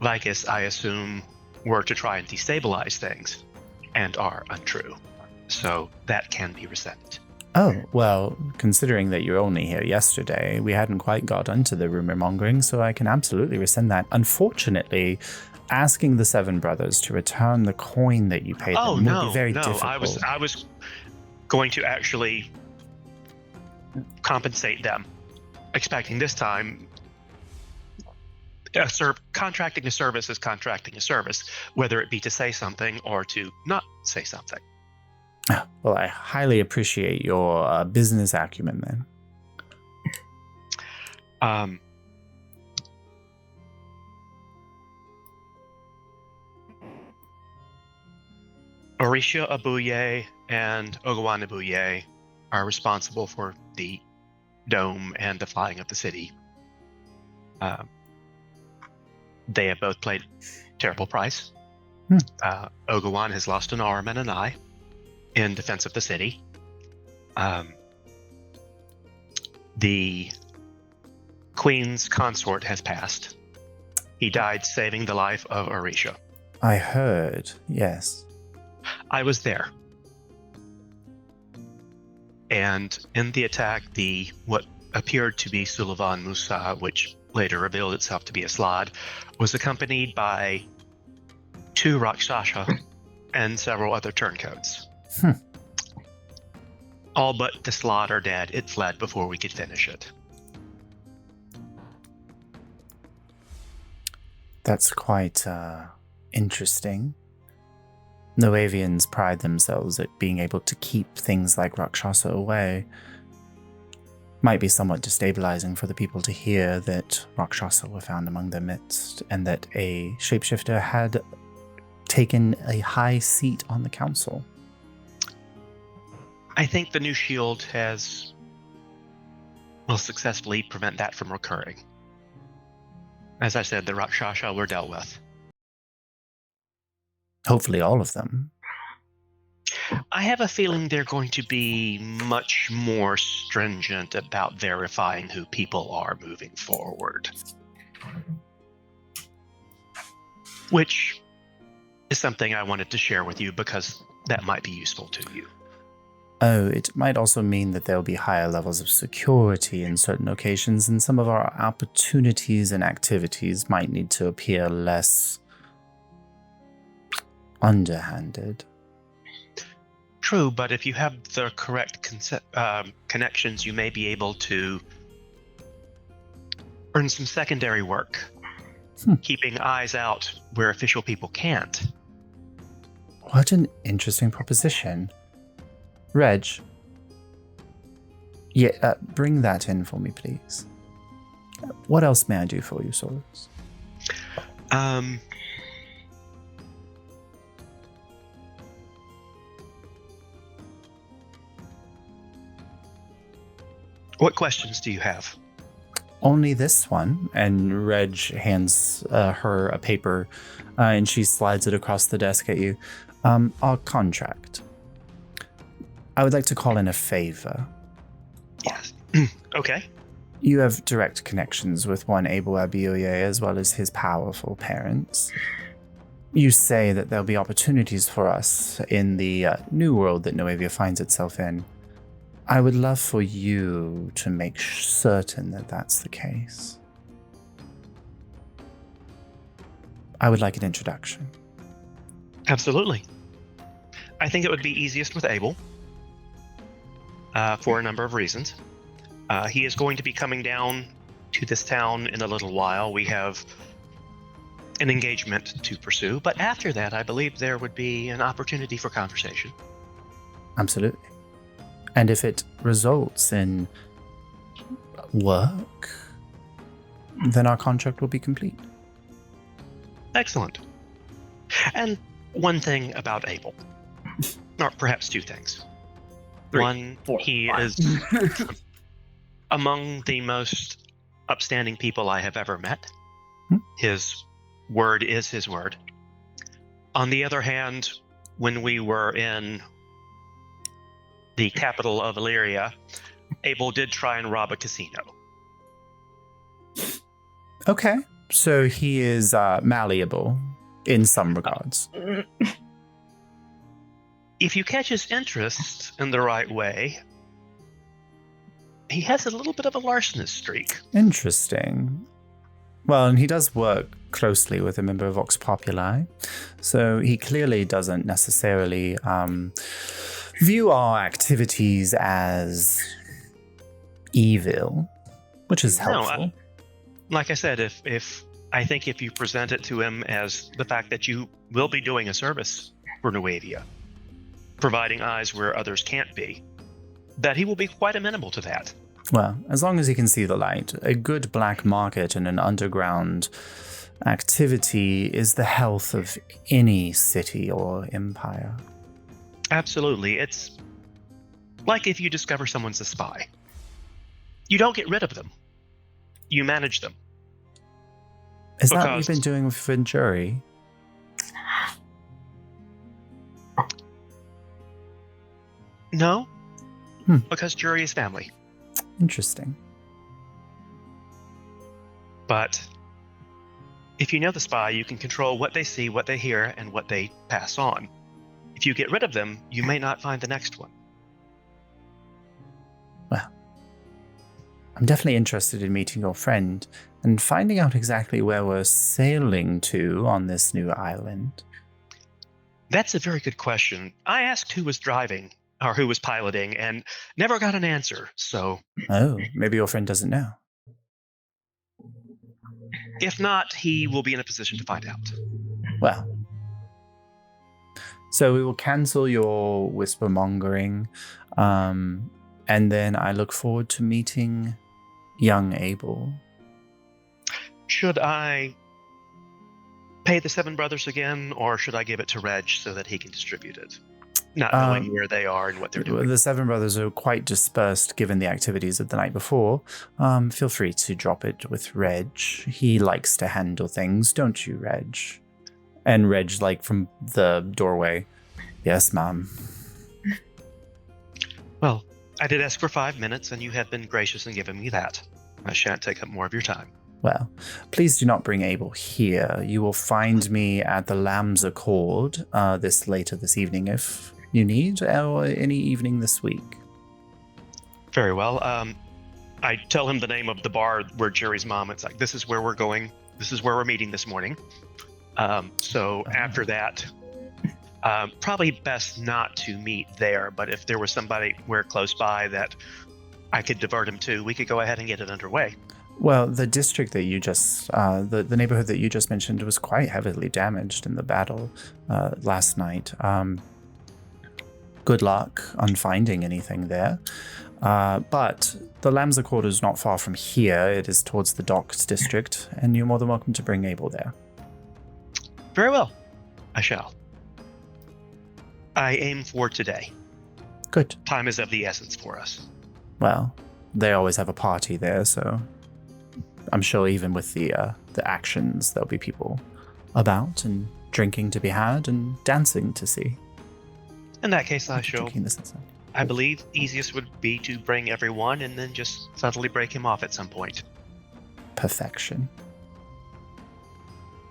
Vicus, I assume, were to try and destabilize things, and are untrue. So that can be rescinded. Oh, well, considering that you were only here yesterday, we hadn't quite got onto the rumor mongering, so I can absolutely rescind that. Unfortunately, asking the Seven Brothers to return the coin that you paid them would be very difficult. I was going to actually compensate them, expecting this time contracting a service is contracting a service, whether it be to say something or to not say something. Well, I highly appreciate your business acumen then. Orisha Abuye and Ogawan Abuye are responsible for the dome and the flying of the city. They have both paid terrible price. Ogawan has lost an arm and an eye in defense of the city. The Queen's consort has passed. He died saving the life of Orisha. I heard, yes. I was there. And in the attack, what appeared to be Suleiman Musa, which later revealed itself to be a Slod, was accompanied by 2 Rakshasa and several other turncoats. All but the Slod are dead. It fled before we could finish it. That's quite interesting. Noavians pride themselves at being able to keep things like Rakshasa away. Might be somewhat destabilizing for the people to hear that Rakshasa were found among their midst, and that a shapeshifter had taken a high seat on the council. I think the new shield will successfully prevent that from recurring. As I said, the Rakshasa were dealt with. Hopefully all of them. I have a feeling they're going to be much more stringent about verifying who people are moving forward. Which is something I wanted to share with you because that might be useful to you. Oh, it might also mean that there will be higher levels of security in certain occasions, and some of our opportunities and activities might need to appear less underhanded. True, but if you have the correct connections, you may be able to earn some secondary work, keeping eyes out where official people can't. What an interesting proposition. Reg. Yeah, bring that in for me, please. What else may I do for you, Swords? What questions do you have? Only this one. And Reg hands her a paper, and she slides it across the desk at you. Our contract. I would like to call in a favor. Yes. Okay. You have direct connections with one Abel Abioye as well as his powerful parents. You say that there'll be opportunities for us in the new world that Noavia finds itself in. I would love for you to make certain that that's the case. I would like an introduction. Absolutely. I think it would be easiest with Abel. For a number of reasons. He is going to be coming down to this town in a little while. We have an engagement to pursue, but after that, I believe there would be an opportunity for conversation. Absolutely. And if it results in work, then our contract will be complete. Excellent. And one thing about Abel, or perhaps two things. One, he is among the most upstanding people I have ever met. His word is his word. On the other hand, when we were in the capital of Alyria, Abel did try and rob a casino. Okay, so he is malleable in some regards. If you catch his interest in the right way, he has a little bit of a larcenous streak. Interesting. Well, and he does work closely with a member of Vox Populi, so he clearly doesn't necessarily view our activities as evil, which is helpful. No, like I said, if I think if you present it to him as the fact that you will be doing a service for Nuavia, providing eyes where others can't be, that he will be quite amenable to that. Well, as long as he can see the light, a good black market and an underground activity is the health of any city or empire. Absolutely. It's like if you discover someone's a spy. You don't get rid of them. You manage them. Is that what you've been doing with Juri? No, because Juri is family. Interesting. But if you know the spy, you can control what they see, what they hear, and what they pass on. If you get rid of them, you may not find the next one. Well, I'm definitely interested in meeting your friend and finding out exactly where we're sailing to on this new island. That's a very good question. I asked who was driving, or who was piloting, and never got an answer, so... Oh, maybe your friend doesn't know. If not, he will be in a position to find out. Well. So we will cancel your whisper mongering, And then I look forward to meeting young Abel. Should I pay the 7 brothers again, or should I give it to Reg so that he can distribute it? Not knowing where they are and what they're doing. The 7 brothers are quite dispersed given the activities of the night before. Feel free to drop it with Reg. He likes to handle things, don't you, Reg? And Reg, from the doorway, yes, ma'am. Well, I did ask for 5 minutes, and you have been gracious in giving me that. I shan't take up more of your time. Well, please do not bring Abel here. You will find me at the Lamb's Accord later this evening if you need, or any evening this week. Very well. I tell him the name of the bar where Juri's mom, it's like, this is where we're going. This is where we're meeting this morning. After that, probably best not to meet there, but if there was somebody close by that I could divert him to, we could go ahead and get it underway. Well, the district that you just, the neighborhood that you just mentioned was quite heavily damaged in the battle last night. Good luck on finding anything there. But the Lamb's Accord is not far from here. It is towards the Docks district, and you're more than welcome to bring Abel there. Very well. I shall. I aim for today. Good. Time is of the essence for us. Well, they always have a party there, so I'm sure even with the actions, there'll be people about and drinking to be had and dancing to see. In that case, I shall. Drinking this inside. I believe easiest would be to bring everyone and then just subtly break him off at some point. Perfection.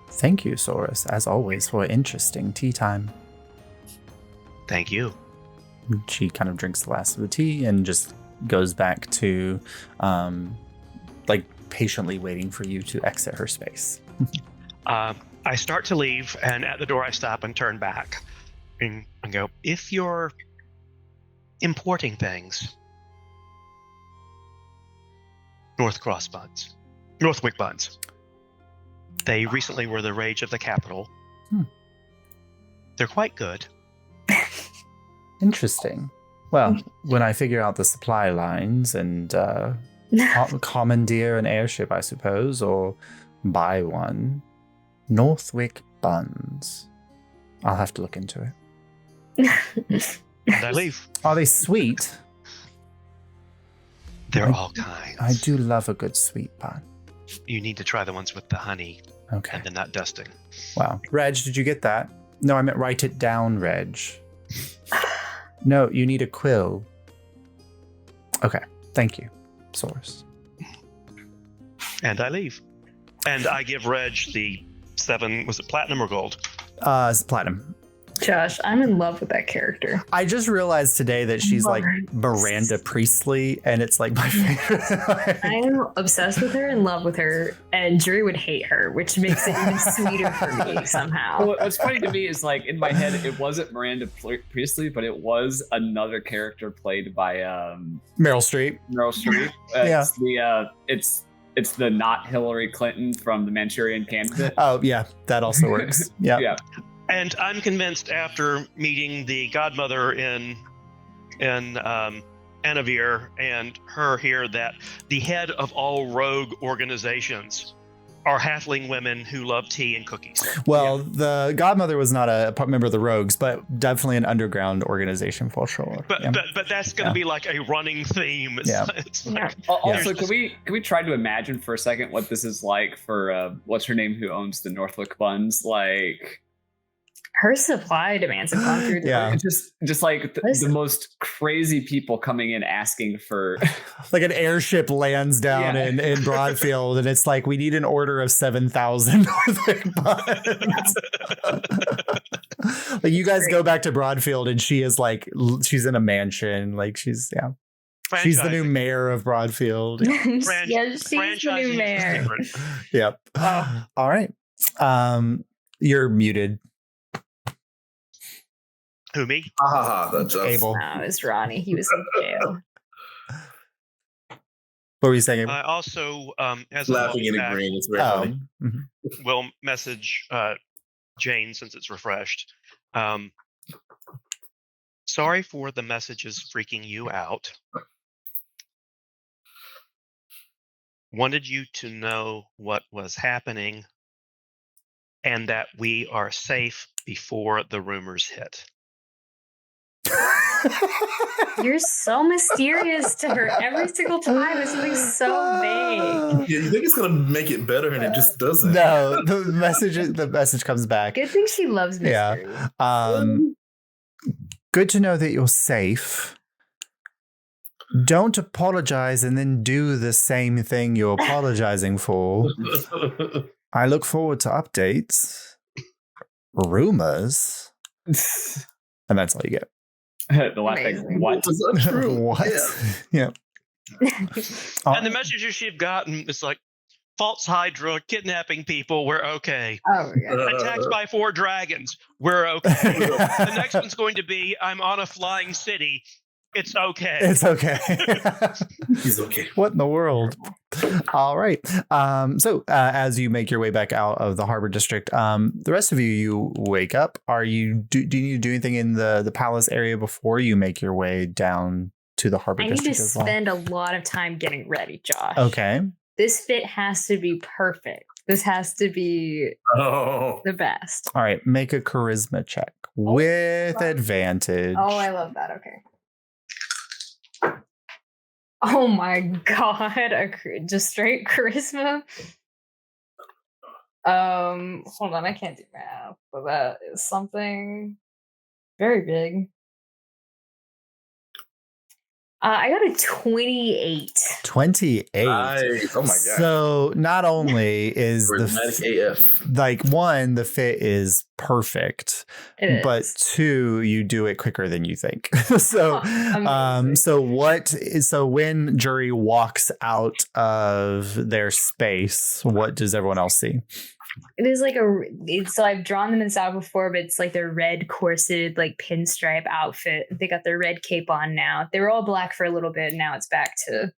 Thank you, Saurus, as always, for interesting tea time. Thank you. She kind of drinks the last of the tea and just goes back to, patiently waiting for you to exit her space. I start to leave, and at the door I stop and turn back and go, if you're importing things, Northwick buns. They recently were the rage of the capital. They're quite good. Interesting. Well, when I figure out the supply lines and commandeer an airship, I suppose, or buy one, Northwick buns. I'll have to look into it. And I leave. Are they sweet? They're all kinds. I do love a good sweet bun. You need to try the ones with the honey. Okay. And the nut dusting. Wow. Reg, did you get that? No, I meant write it down, Reg. No, you need a quill. Okay. Thank you, Source. And I leave. And I give Reg the 7, was it platinum or gold? It's platinum. Josh, I'm in love with that character. I just realized today that she's like Miranda Priestley, and it's like my favorite. I am obsessed with her, in love with her, and Juri would hate her, which makes it even sweeter for me somehow. Well, what's funny to me is in my head, it wasn't Miranda Priestley, but it was another character played by Meryl Streep. Yeah. It's the not Hillary Clinton from The Manchurian Candidate. Oh yeah, that also works. Yeah. And I'm convinced after meeting the godmother in Anavir and her here that the head of all rogue organizations are halfling women who love tea and cookies. Well, the godmother was not a member of the Rogues, but definitely an underground organization for sure. But that's going to be like a running theme. Also, can we try to imagine for a second what this is like for what's her name who owns the Northwick buns? Her supply demands have gone through the roof. Just the most crazy people coming in asking for like an airship lands down in Broadfield, and it's like, we need an order of 7,000 Northwick buns. Like, you guys go back to Broadfield, and she is like, she's in a mansion, like she's she's the new mayor of Broadfield. She's the new mayor. Yep. All right. You're muted. Who, me? That's Abel. No, it was Ronnie. He was in jail. What were you saying, Abel? I also, as laughing and agreeing, it's very funny. Mm-hmm. Will message Jane since it's refreshed. Sorry for the messages freaking you out. wanted you to know what was happening and that we are safe before the rumors hit. You're so mysterious to her every single time. It's something so vague. Yeah, you think it's gonna make it better, and it just doesn't. No, the message comes back. Good thing she loves mystery. Yeah. Good to know that you're safe. Don't apologize and then do the same thing you're apologizing for. I look forward to updates, rumors, and that's all you get. The last thing, what? Was that true? What? Yeah. And the messages she've gotten is like, false Hydra, kidnapping people, we're okay. Oh, yeah. Attacked by 4 dragons, we're okay. The next one's going to be, I'm on a flying city. It's okay. It's okay. He's okay. What in the world? All right. So as you make your way back out of the harbor district, the rest of you wake up. Do you need to do anything in the palace area before you make your way down to the harbor district? I need to spend a lot of time getting ready, Josh. Okay. This fit has to be perfect. This has to be the best. All right. Make a charisma check with advantage. Oh, I love that. Okay. Oh my god, just straight charisma. Hold on, I can't do math, but that is something very big. I got a 28. 28. Nice. Oh my god. So not only is Charismatic AF. Like one, the fit is perfect, but two, you do it quicker than you think. So, so when Juri walks out of their space, what does everyone else see? It is like so I've drawn them inside before, but it's like their red corseted, like pinstripe outfit. They got their red cape on now. They were all black for a little bit. Now it's back to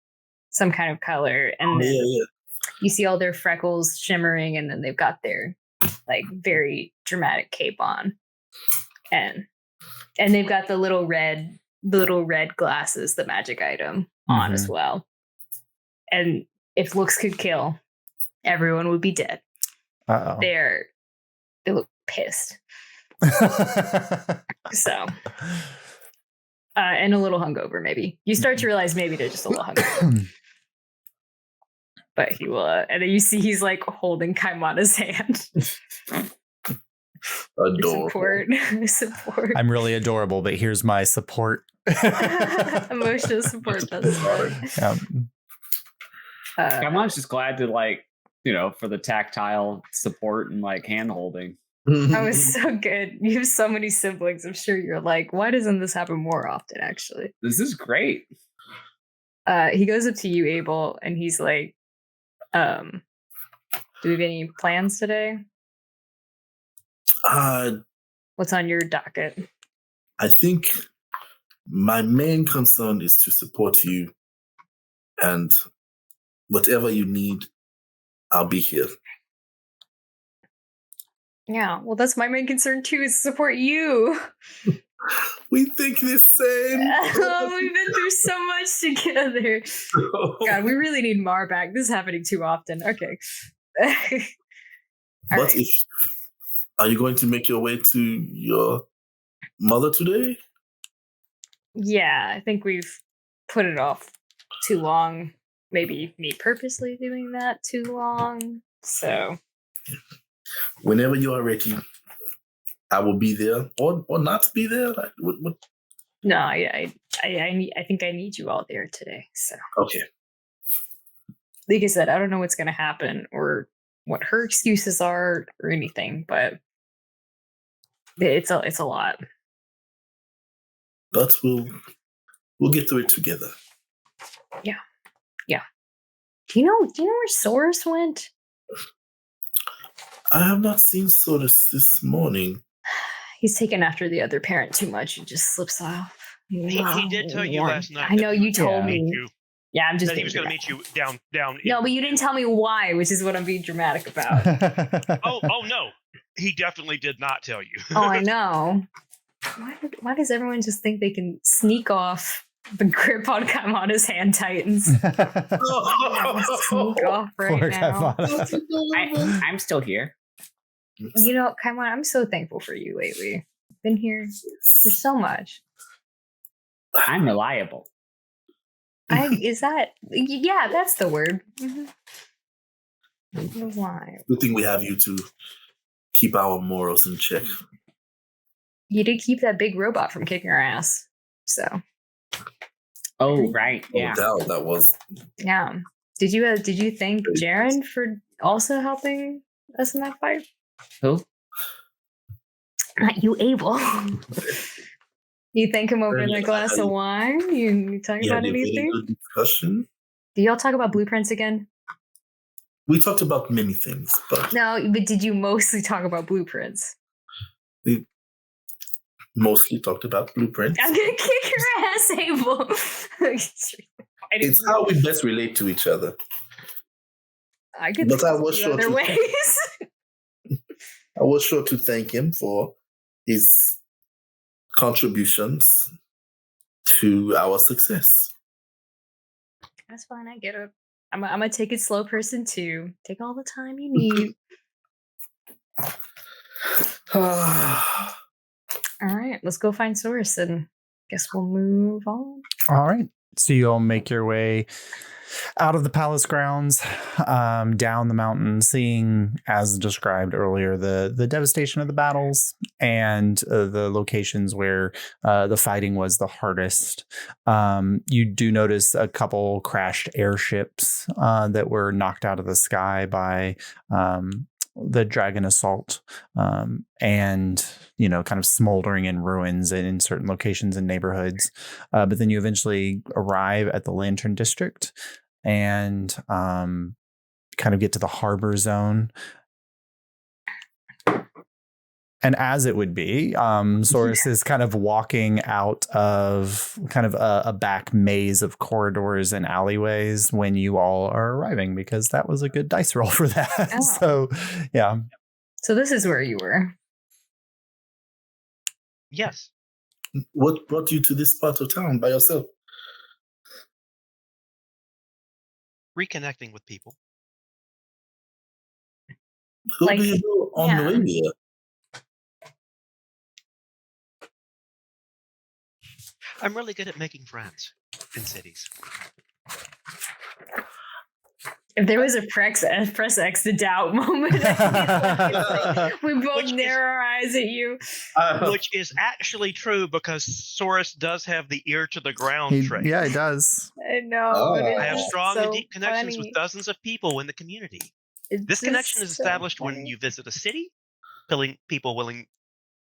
some kind of color. And then you see all their freckles shimmering, and then they've got their like very dramatic cape on. And they've got the little red glasses, the magic item on as well. And if looks could kill, everyone would be dead. Uh-oh. They look pissed. So, and a little hungover, maybe. You start to realize maybe they're just a little hungover. But he will, and then you see he's like holding Kaimana's hand. Adorable. Support. I'm really adorable, but here's my support. Emotional support. That's right. Kaimana's just glad to for the tactile support and like hand holding. That was so good. You have so many siblings. I'm sure you're like, why doesn't this happen more often? Actually, this is great. He goes up to you, Abel, and he's like, "Do we have any plans today? What's on your docket?" I think my main concern is to support you, and whatever you need, I'll be here. Yeah, well, that's my main concern too, is support you. We think the same. We've been through so much together. God, we really need Mar back. This is happening too often. Okay. But are you going to make your way to your mother today? Yeah, I think we've put it off too long. Maybe me purposely doing that too long. So whenever you are ready, I will be there, or not be there. What? No, I think I need you all there today. So okay. Like I said, I don't know what's going to happen or what her excuses are or anything, but it's a lot. But we'll get through it together. Yeah. Do you know where Saurus went? I have not seen Saurus this morning. He's taken after the other parent too much and just slips off. He did tell you last night. I know you told me. Yeah, I'm just. That he was going to meet you down. No, but you didn't tell me why, which is what I'm being dramatic about. Oh no, he definitely did not tell you. Oh, I know. Why does everyone just think they can sneak off The grip on Kaimana's hand tightens. Sneak off right now. I'm still here. You know, Kaimana, I'm so thankful for you lately. Been here for so much. I'm reliable. Yeah, that's the word. Mm-hmm. Good thing we have you to keep our morals in check. You did keep that big robot from kicking our ass. So. Oh, right. Yeah. No doubt that was. Yeah. Did you thank Jaren for also helping us in that fight? Who? Not you, Abel. You thank him over in a glass of wine? You talk about anything? Good discussion. Do y'all talk about blueprints again? We talked about many things, but did you mostly talk about blueprints? We mostly talked about blueprints. I'm gonna kick your ass, Abel. It's how we best relate to each other. I could think of other ways. I was sure to thank him for his contributions to our success. That's fine. I get it. I'm gonna take it slow, person too. Take all the time you need. All right, let's go find Source, and guess we'll move on. All right. So you all make your way out of the palace grounds, down the mountain, seeing, as described earlier, the devastation of the battles and the locations where the fighting was the hardest. You do notice a couple crashed airships that were knocked out of the sky by the dragon assault, and kind of smoldering in ruins in certain locations and neighborhoods. But then you eventually arrive at the Lantern District and kind of get to the harbor zone. And as it would be, Source is kind of walking out of kind of a back maze of corridors and alleyways when you all are arriving, because that was a good dice roll for that. Oh. So, yeah. So this is where you were. Yes. What brought you to this part of town by yourself? Reconnecting with people. Who do you know on the way here? I'm really good at making friends in cities. If there was a press X to doubt moment, we both narrow our eyes at you. Which is actually true, because Source does have the ear to the ground trait. Yeah, he does. I know. I have strong and deep connections with dozens of people in the community. This connection is established when you visit a city.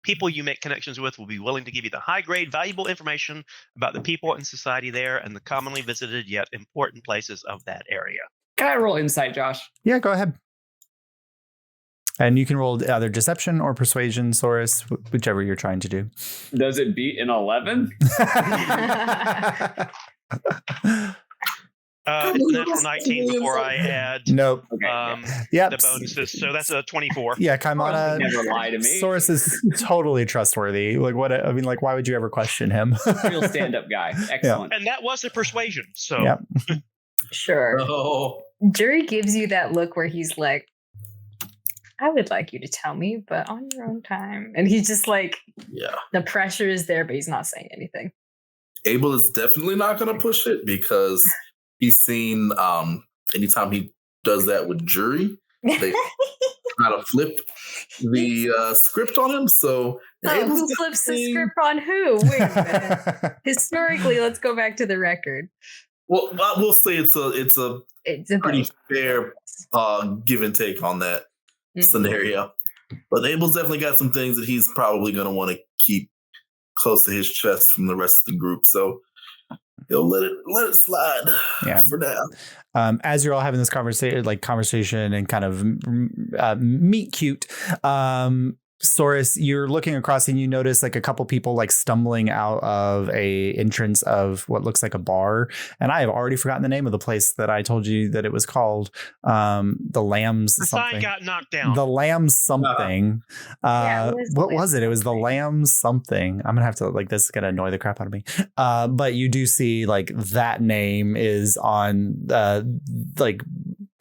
People you make connections with will be willing to give you the high-grade, valuable information about the people and society there and the commonly visited yet important places of that area. Can I roll insight, Josh? Yeah, go ahead. And you can roll either deception or persuasion, Source, whichever you're trying to do. Does it beat an 11? It's natural 19 before I add nope. The bonuses. So that's a 24. Yeah, Kaimana never lie to me. Source is totally trustworthy. Like, why would you ever question him? Real stand-up guy. Excellent. Yeah. And that was a persuasion. So yeah. Sure. Juri gives you that look where he's like, I would like you to tell me, but on your own time. And he's just like, the pressure is there, but he's not saying anything. Abel is definitely not going to push it, because he's seen anytime he does that with Juri, they kind of flip the script on him. So who flips the script on who? Wait a minute. Historically, let's go back to the record. Well, we'll say it's a pretty fair give and take on that scenario. But Abel's definitely got some things that he's probably going to want to keep close to his chest from the rest of the group. So he'll let it slide for now. As you're all having this conversation and kind of meet cute, Soris, you're looking across and you notice like a couple people like stumbling out of a entrance of what looks like a bar. And I have already forgotten the name of the place that I told you that it was called. The Lambs The something. sign got knocked down. The Lambs something. What was it? It was the Lambs something. I'm gonna have to like this is gonna annoy the crap out of me. But you do see like that name is on like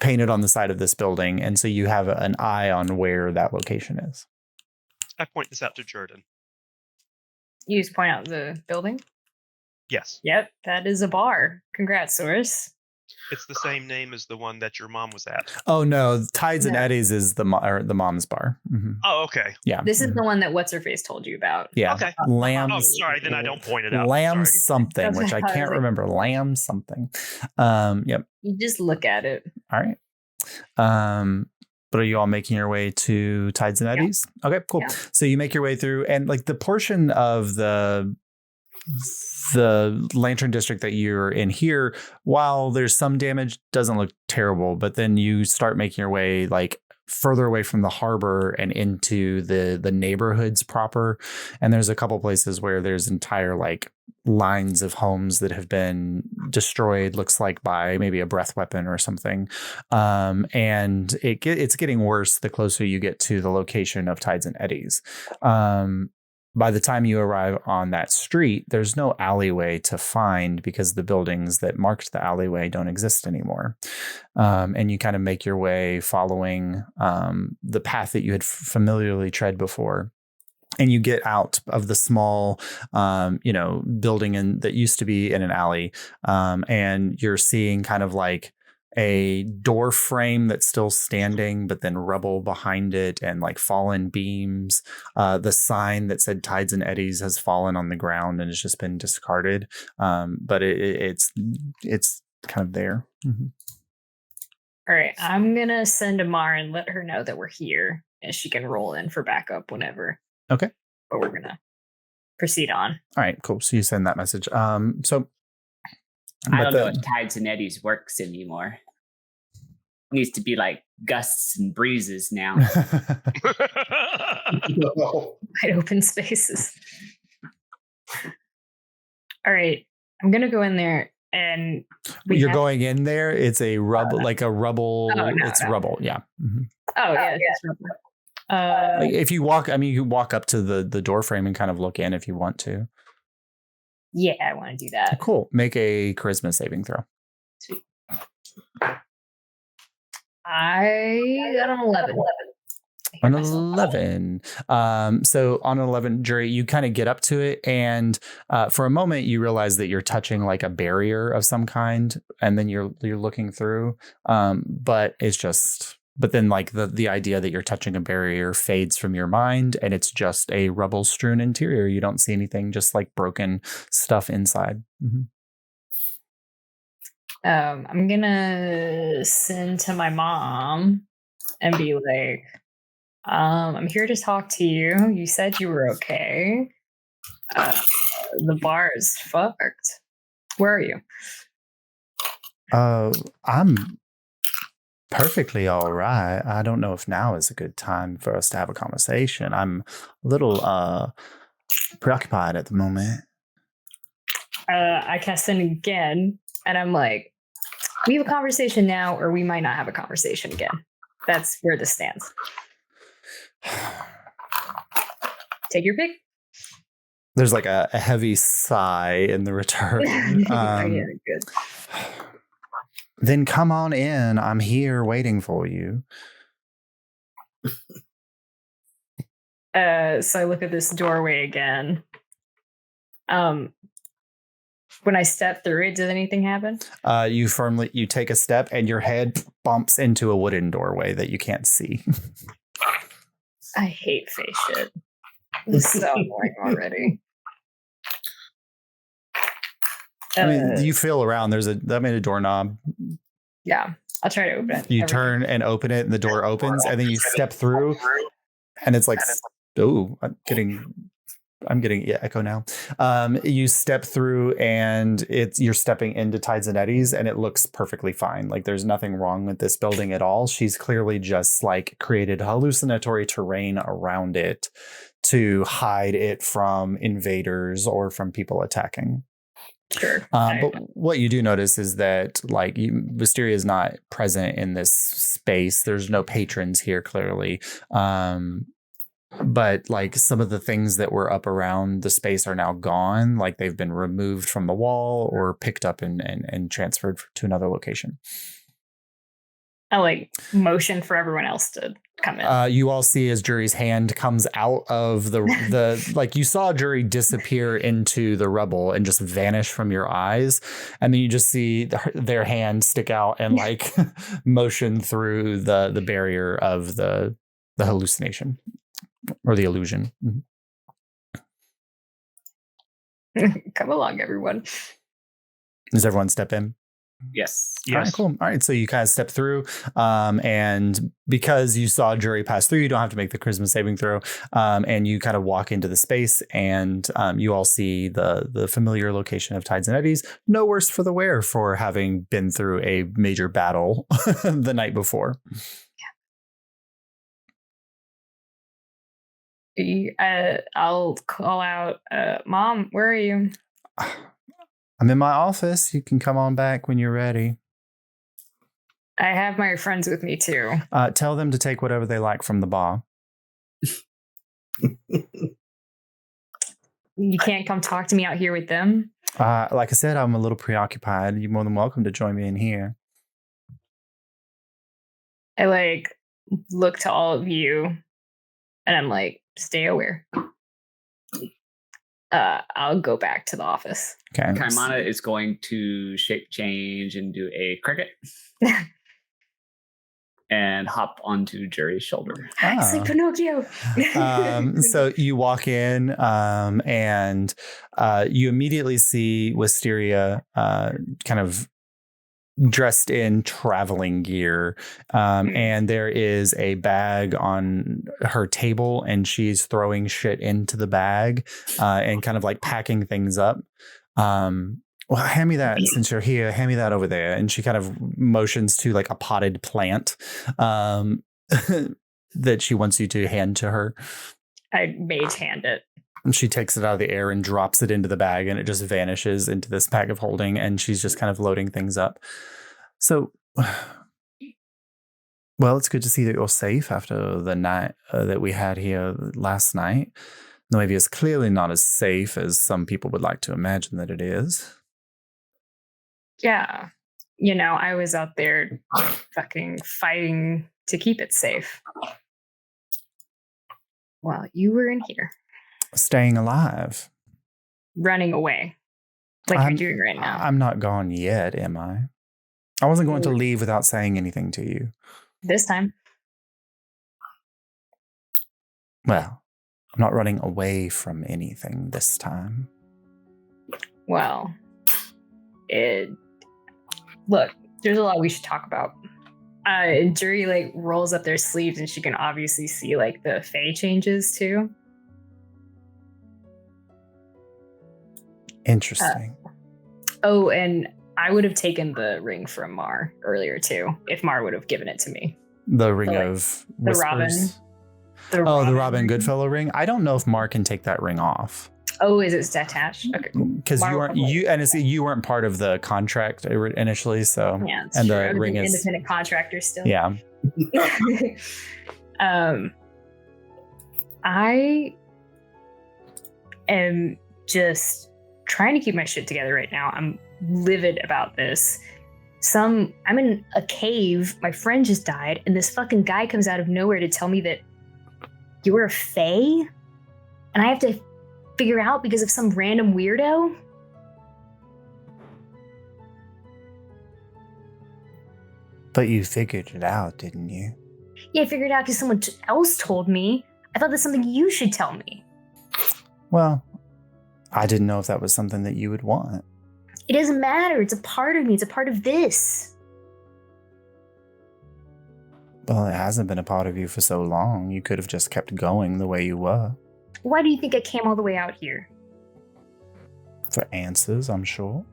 painted on the side of this building, and so you have an eye on where that location is. I point this out to Jordan. You just point out the building? Yes. Yep, that is a bar. Congrats, Source. It's the same name as the one that your mom was at. Oh no, Tides and Eddies is the mom's bar. Mm-hmm. Oh, okay. Yeah. This is the one that What's Her Face told you about. Yeah. Okay. Lambs. Oh, sorry. Then I don't point it out. Lamb Sorry. something, which I can't remember. Lamb something. Yep. You just look at it. All right. But are you all making your way to Tides and Eddies? Yeah. Okay, cool. Yeah. So you make your way through, and like the portion of the Lantern District that you're in here, while there's some damage, doesn't look terrible. But then you start making your way like further away from the harbor and into the neighborhoods proper. And there's a couple places where there's entire like lines of homes that have been destroyed, looks like by maybe a breath weapon or something. And it's getting worse the closer you get to the location of Tides and Eddies. By the time you arrive on that street, there's no alleyway to find because the buildings that marked the alleyway don't exist anymore. And you kind of make your way following the path that you had familiarly tread before. And you get out of the small, building that used to be in an alley. And you're seeing kind of like a door frame that's still standing, but then rubble behind it and like fallen beams. The sign that said Tides and Eddies has fallen on the ground and has just been discarded. But it's kind of there. Mm-hmm. All right. I'm going to send Amar and let her know that we're here and she can roll in for backup whenever. Okay. But we're going to proceed on. All right, cool. So you send that message. So I don't know if Tides and Eddies works anymore. It needs to be like gusts and breezes now. Wide open spaces. All right. I'm going to go in there and you're going in there. It's a rubble, like a rubble. Oh, no, it's rubble. Yeah. Mm-hmm. Oh yeah. It's rubble. If you walk, you walk up to the door frame and kind of look in if you want to. Yeah, I want to do that. Cool. Make a charisma saving throw. Sweet. I got an 11. An 11. So on an 11, Juri, you kind of get up to it, and for a moment you realize that you're touching like a barrier of some kind, and then you're looking through. But it's just. But then like the idea that you're touching a barrier fades from your mind, and it's just a rubble strewn interior. You don't see anything, just like broken stuff inside. Mm-hmm. I'm gonna send to my mom and be like, I'm here to talk to you. You said you were okay. The bar is fucked. Where are you? I'm perfectly all right. I don't know if now is a good time for us to have a conversation. I'm a little preoccupied at the moment. I cast in again, and I'm like, we have a conversation now, or we might not have a conversation again. That's where this stands. Take your pick. There's like a heavy sigh in the return. Yeah, good. Then come on in. I'm here waiting for you. So I look at this doorway again. When I step through it, does anything happen? You take a step and your head bumps into a wooden doorway that you can't see. I hate face shit. This is so annoying already. I mean, you feel around. That made a doorknob. Yeah, I'll try to open it. You turn and open it, and the door opens, and then you step through, and it's like, oh, I'm getting I'm getting echo now. You step through and you're stepping into Tides and Eddies, and it looks perfectly fine. Like there's nothing wrong with this building at all. She's clearly just like created hallucinatory terrain around it to hide it from invaders or from people attacking. Sure. But what you do notice is that like Wisteria is not present in this space. There's no patrons here clearly. But like some of the things that were up around the space are now gone. Like they've been removed from the wall or picked up and transferred to another location. I like motion for everyone else to come in. You all see as Juri's hand comes out of the like you saw Juri disappear into the rubble and just vanish from your eyes, and then you just see their hand stick out and like motion through the barrier of the hallucination or the illusion. Come along, everyone. Does everyone step in? Yes. All right, cool. All right, so you kind of step through, and because you saw Juri pass through, you don't have to make the charisma saving throw, and you kind of walk into the space, and you all see the familiar location of Tides and Eddies. No worse for the wear for having been through a major battle the night before. I'll call out, Mom, where are you? I'm in my office. You can come on back when you're ready. I have my friends with me too. Tell them to take whatever they like from the bar. You can't come talk to me out here with them? Like I said, I'm a little preoccupied. You're more than welcome to join me in here. I like look to all of you and I'm like, stay aware. I'll go back to the office. Okay. Kaimana is going to shape change and do a cricket and hop onto Juri's shoulder. It's like Pinocchio. So you walk in and you immediately see Wisteria kind of dressed in traveling gear, and there is a bag on her table and she's throwing shit into the bag and kind of like packing things up. Well, hand me that since you're here. Hand me that over there. And she kind of motions to like a potted plant that she wants you to hand to her. I mage hand it. And she takes it out of the air and drops it into the bag, and it just vanishes into this bag of holding, and she's just kind of loading things up. So, well, it's good to see that you're safe after the night that we had here last night. Noivia is clearly not as safe as some people would like to imagine that it is. Yeah. You know, I was out there fucking fighting to keep it safe. Well, you were in here. Staying alive. Running away. Like you're doing right now. I'm not gone yet, am I? I wasn't going to leave without saying anything to you. This time. Well, I'm not running away from anything this time. Well, look, there's a lot we should talk about. Juri like rolls up their sleeves and she can obviously see like the Fae changes too. Interesting. Oh, and I would have taken the ring from Mar earlier too, if Mar would have given it to me. The ring of whispers. The Robin Goodfellow ring. I don't know if Mar can take that ring off. Oh, is it attached? Okay, cool. Because you weren't part of the contract initially, so yeah, and true. the ring is independent contractor still. Yeah. I am just trying to keep my shit together right now. I'm livid about this. I'm in a cave. My friend just died, and this fucking guy comes out of nowhere to tell me that you were a Fae, and I have to figure out because of some random weirdo. But you figured it out, didn't you? Yeah, I figured it out because someone else told me. I thought that's something you should tell me. Well, I didn't know if that was something that you would want. It doesn't matter. It's a part of me. It's a part of this. Well, it hasn't been a part of you for so long. You could have just kept going the way you were. Why do you think I came all the way out here? For answers, I'm sure.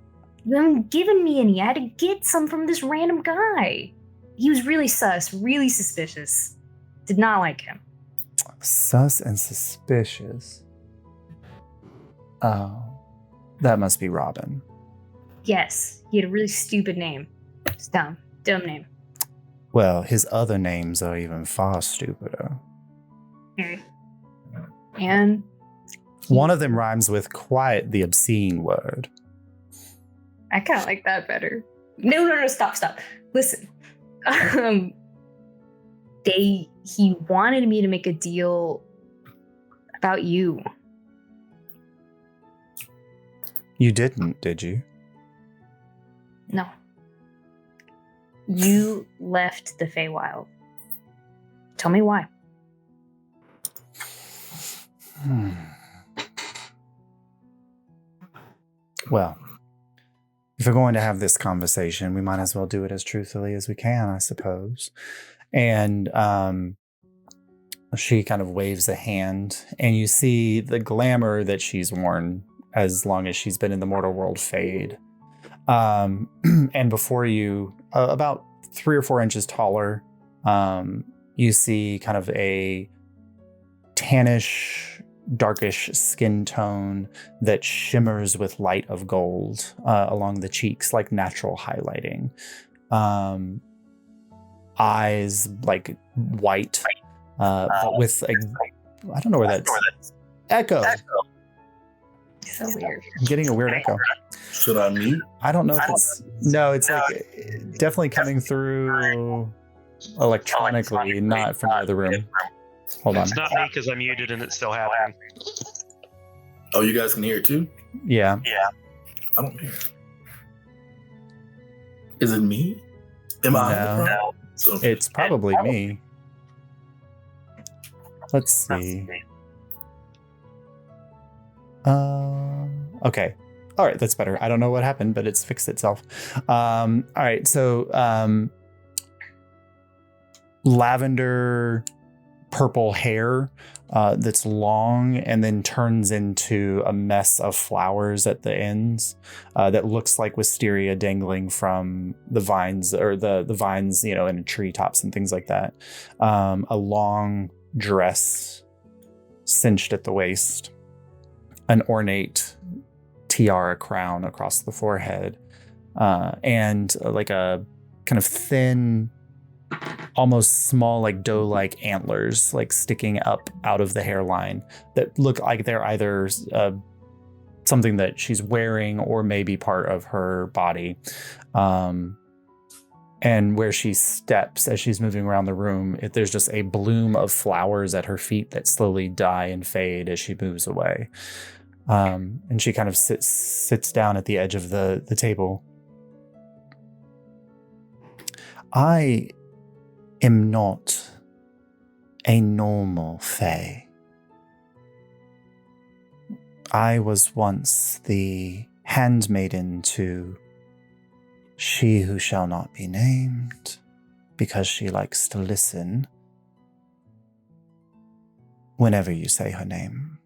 You haven't given me any. I had to get some from this random guy. He was really sus, really suspicious. Did not like him. Sus and suspicious. Oh, that must be Robin. Yes, he had a really stupid name. It's dumb name. Well, his other names are even far stupider. And one of them rhymes with quite the obscene word. I kind of like that better. No, stop. Listen. He wanted me to make a deal about you. You didn't, did you? No. You left the Feywild. Tell me why. Well, if we're going to have this conversation, we might as well do it as truthfully as we can, I suppose. And she kind of waves a hand, and you see the glamour that she's worn as long as she's been in the mortal world fade. And before you, about 3 or 4 inches taller, you see kind of a tannish, darkish skin tone that shimmers with light of gold along the cheeks, like natural highlighting. Eyes like white, but with a, I don't know where that's echo. So weird. I'm getting a weird echo. Should I mute? I don't know if it's like definitely coming through electronically, not from the other room. Hold on. It's not me because I'm muted and it's still happening. Oh, you guys can hear it too? Yeah. I don't hear it. Is it me? Am I? No. It's probably me. Let's see. Okay. All right, that's better. I don't know what happened, but it's fixed itself. All right, so lavender purple hair that's long and then turns into a mess of flowers at the ends that looks like wisteria dangling from the vines, or the vines, in treetops and things like that. A long dress cinched at the waist, an ornate tiara crown across the forehead, and like a kind of thin, almost small, like doe-like antlers, like sticking up out of the hairline that look like they're either something that she's wearing or maybe part of her body. And where she steps as she's moving around the room, there's just a bloom of flowers at her feet that slowly die and fade as she moves away. And she kind of sits down at the edge of the table. I am not a normal fae. I was once the handmaiden to she who shall not be named, because she likes to listen whenever you say her name.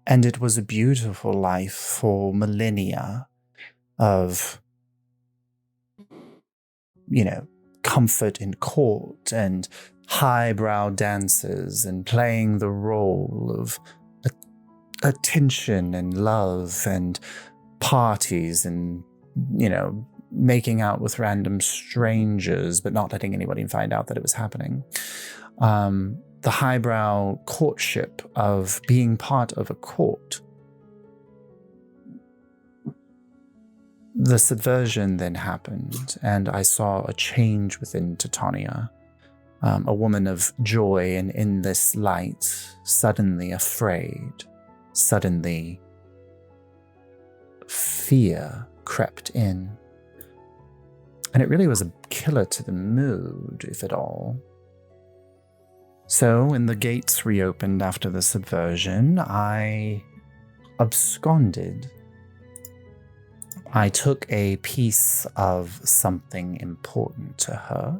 And it was a beautiful life for millennia of, comfort in court and highbrow dances and playing the role of attention and love and parties and, making out with random strangers, but not letting anybody find out that it was happening. The highbrow courtship of being part of a court. The subversion then happened, and I saw a change within Titania. A woman of joy and in this light, suddenly afraid, suddenly fear crept in. And it really was a killer to the mood, if at all. So when the gates reopened after the subversion, I absconded. I took a piece of something important to her,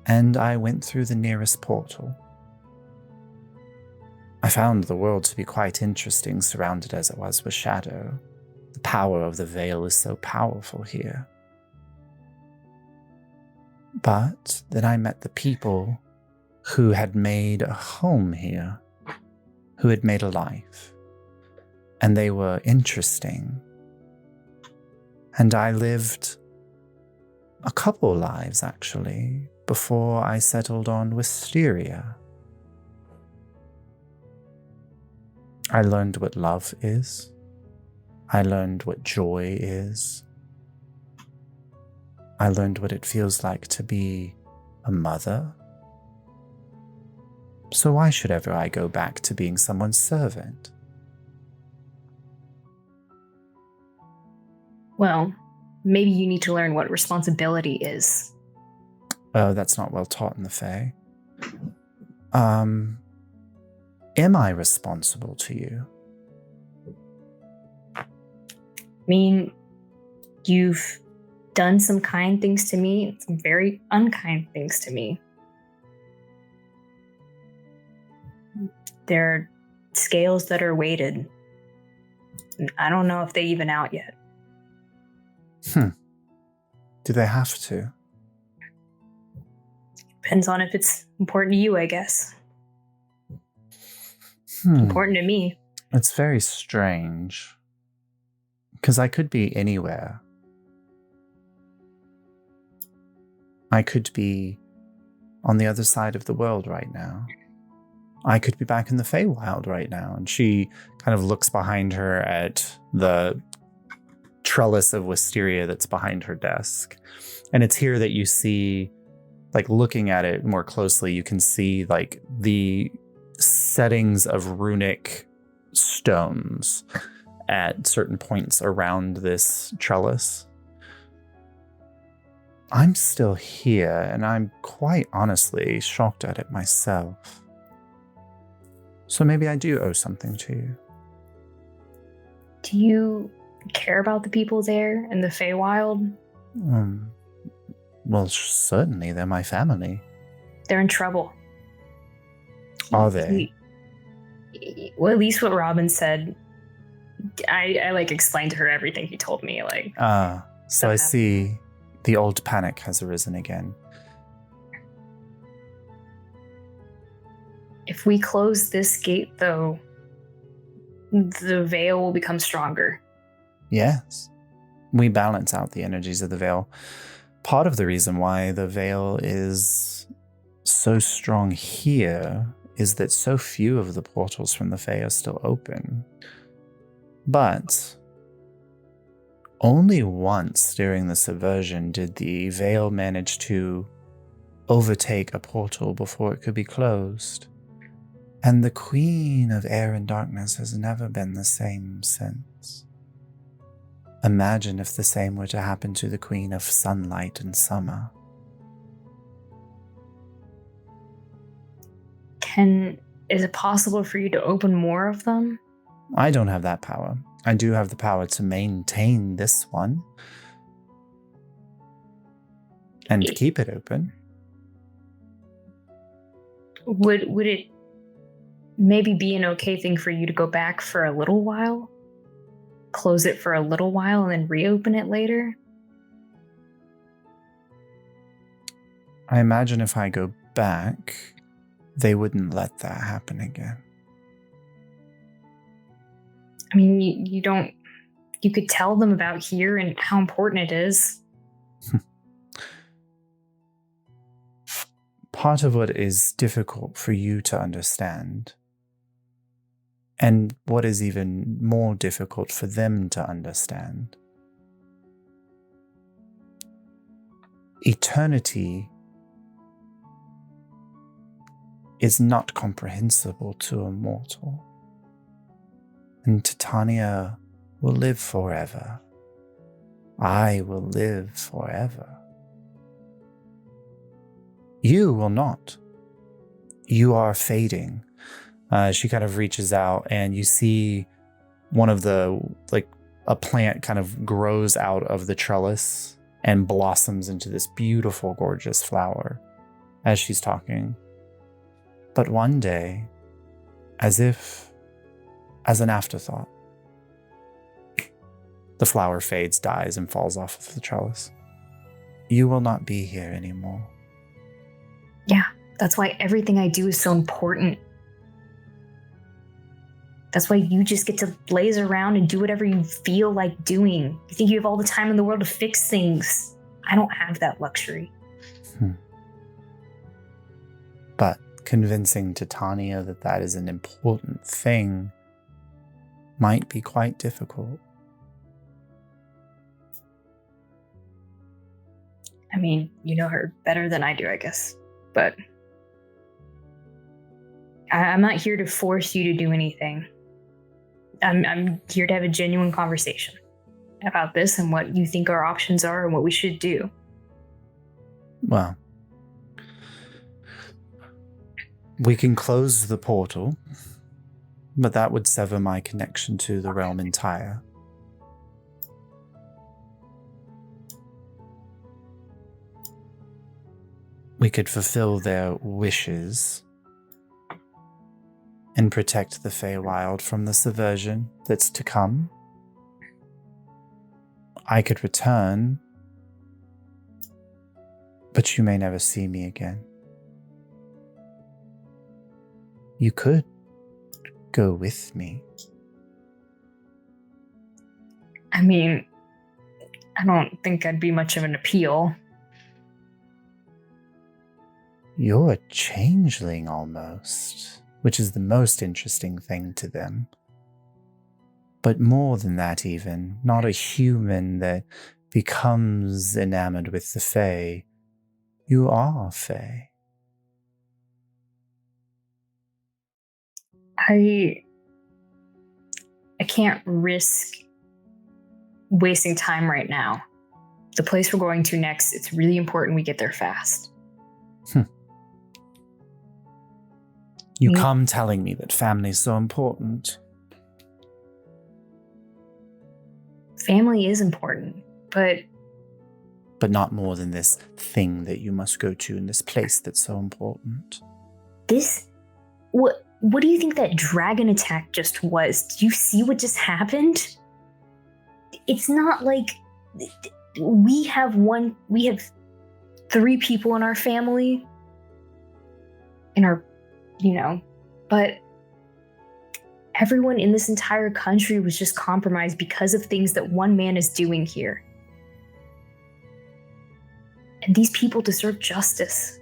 and I went through the nearest portal. I found the world to be quite interesting, surrounded as it was with shadow. The power of the veil is so powerful here. But then I met the people who had made a home here, who had made a life. And they were interesting. And I lived a couple lives, actually, before I settled on Wisteria. I learned what love is. I learned what joy is. I learned what it feels like to be a mother. So why should ever I go back to being someone's servant? Well, maybe you need to learn what responsibility is. Oh, that's not well taught in the Fae. Am I responsible to you? I mean, you've done some kind things to me, and some very unkind things to me. There are scales that are weighted. I don't know if they even out yet. Do they have to? Depends on if it's important to you, I guess. Important to me. It's very strange. Because I could be anywhere. I could be on the other side of the world right now. I could be back in the Feywild right now. And she kind of looks behind her at the trellis of wisteria that's behind her desk. And it's here that you see, like, looking at it more closely, you can see like the settings of runic stones at certain points around this trellis. I'm still here, and I'm quite honestly shocked at it myself. So maybe I do owe something to you. Do you care about the people there in the Feywild? Well, certainly, they're my family. They're in trouble. Are they? Well, at least what Robin said. I like explained to her everything he told me. Like, so I see the old panic has arisen again. If we close this gate, though, the veil will become stronger. Yes. We balance out the energies of the veil. Part of the reason why the veil is so strong here is that so few of the portals from the Fae are still open. But only once during the subversion did the veil manage to overtake a portal before it could be closed. And the Queen of Air and Darkness has never been the same since. Imagine if the same were to happen to the Queen of Sunlight and Summer. Is it possible for you to open more of them? I don't have that power. I do have the power to maintain this one. And to keep it open. Would it maybe be an okay thing for you to go back for a little while? Close it for a little while and then reopen it later? I imagine if I go back, they wouldn't let that happen again. I mean, you could tell them about here and how important it is. Part of what is difficult for you to understand, and what is even more difficult for them to understand, eternity is not comprehensible to a mortal. And Titania will live forever. I will live forever. You will not. You are fading. She kind of reaches out and you see one of the, a plant kind of grows out of the trellis and blossoms into this beautiful, gorgeous flower as she's talking. But one day, as if as an afterthought. The flower fades, dies, and falls off of the trellis. You will not be here anymore. Yeah, that's why everything I do is so important. That's why you just get to blaze around and do whatever you feel like doing. You think you have all the time in the world to fix things. I don't have that luxury. But convincing Titania that that is an important thing might be quite difficult. I mean, you know her better than I do, I guess. But I'm not here to force you to do anything. I'm here to have a genuine conversation about this and what you think our options are and what we should do. Well, we can close the portal, but that would sever my connection to the realm entire. We could fulfill their wishes and protect the Feywild from the subversion that's to come. I could return, but you may never see me again. You could go with me. I mean, I don't think I'd be much of an appeal. You're a changeling almost, which is the most interesting thing to them. But more than that even, not a human that becomes enamored with the Fae. You are Fae. I can't risk wasting time right now. The place we're going to next, it's really important we get there fast. You come telling me that family's so important. Family is important, but not more than this thing that you must go to in this place that's so important. What do you think that dragon attack just was? Do you see what just happened? It's not like we have 3 people in our family, but everyone in this entire country was just compromised because of things that one man is doing here. And these people deserve justice.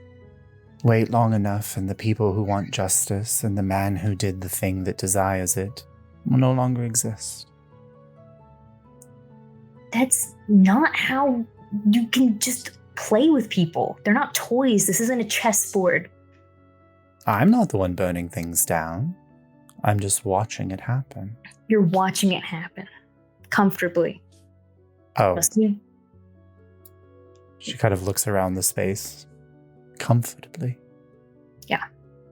Wait long enough, and the people who want justice and the man who did the thing that desires it will no longer exist. That's not how you can just play with people. They're not toys. This isn't a chessboard. I'm not the one burning things down. I'm just watching it happen. You're watching it happen. Comfortably. Oh. Trust me. She kind of looks around the space. Comfortably. Yeah.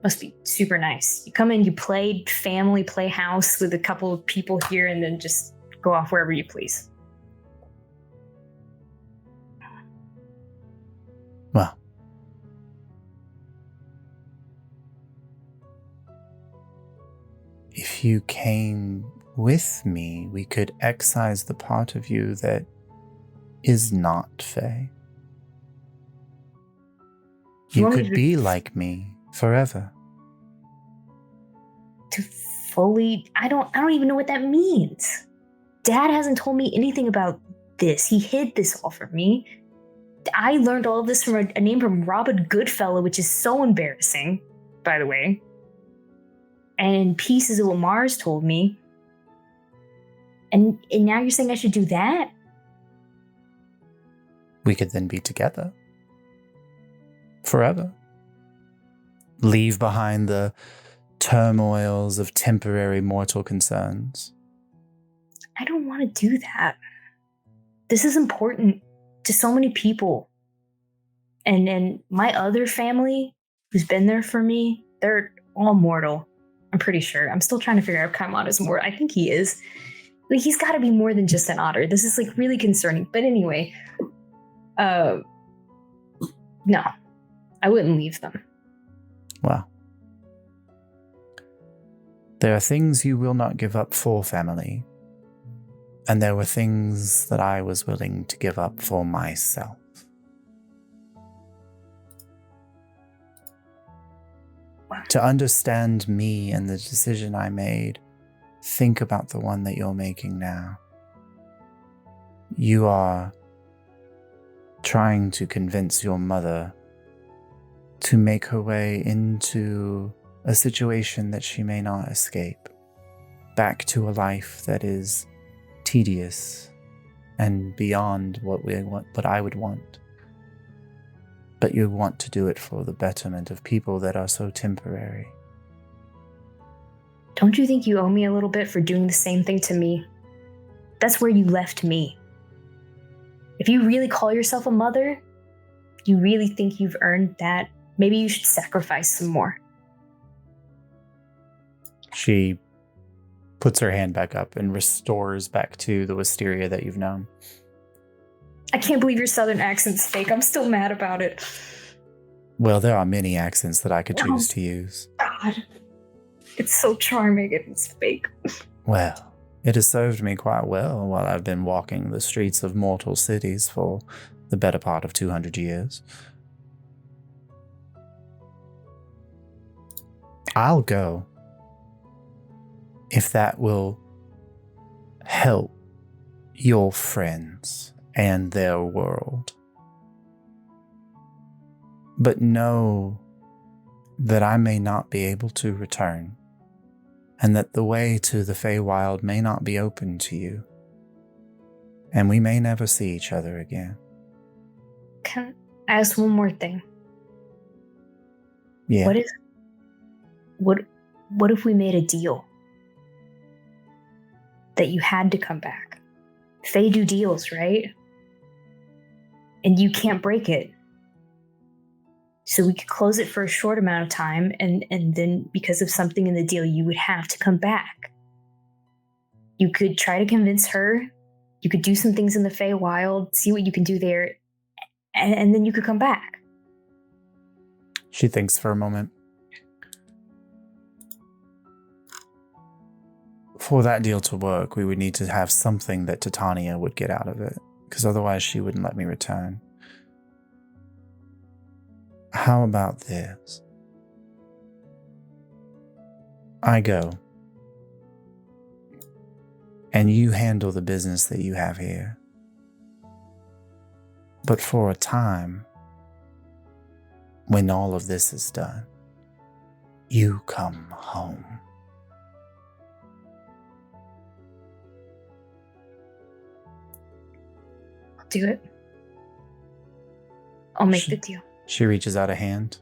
Must be super nice. You come in, you play family, play house with a couple of people here, and then just go off wherever you please. Well. If you came with me, we could excise the part of you that is not Fae. You could be like me forever. To fully, I don't even know what that means. Dad hasn't told me anything about this. He hid this all from me. I learned all of this from a name from Robin Goodfellow, which is so embarrassing, by the way. And pieces of what Mars told me. And now you're saying I should do that? We could then be together. Forever. Leave behind the turmoils of temporary mortal concerns. I don't want to do that. This is important to so many people. And my other family, who's been there for me, they're all mortal. I'm pretty sure. I'm still trying to figure out if Kaimon is more. I think he is. Like, he's got to be more than just an otter. This is like really concerning. But anyway, no, I wouldn't leave them. Well, There are things you will not give up for family, and there were things that I was willing to give up for myself. To understand me and the decision I made, think about the one that you're making now. You are trying to convince your mother to make her way into a situation that she may not escape, back to a life that is tedious and beyond what I would want. But you want to do it for the betterment of people that are so temporary. Don't you think you owe me a little bit for doing the same thing to me? That's where you left me. If you really call yourself a mother, you really think you've earned that, maybe you should sacrifice some more. She puts her hand back up and restores back to the wisteria that you've known. I can't believe your southern accent's fake. I'm still mad about it. Well, there are many accents that I could choose to use. God. It's so charming and it's fake. Well, it has served me quite well while I've been walking the streets of mortal cities for the better part of 200 years. I'll go if that will help your friends and their world. But know that I may not be able to return, and that the way to the Feywild may not be open to you, and we may never see each other again. Can I ask one more thing? Yeah. What if we made a deal? That you had to come back. Fae do deals, right? And you can't break it. So we could close it for a short amount of time, and then because of something in the deal, you would have to come back. You could try to convince her. You could do some things in the Feywild, see what you can do there, and then you could come back. She thinks for a moment. For that deal to work, we would need to have something that Titania would get out of it, because otherwise she wouldn't let me return. How about this? I go, and you handle the business that you have here. But for a time, when all of this is done, you come home. I'll do it. I'll make the deal. She reaches out a hand,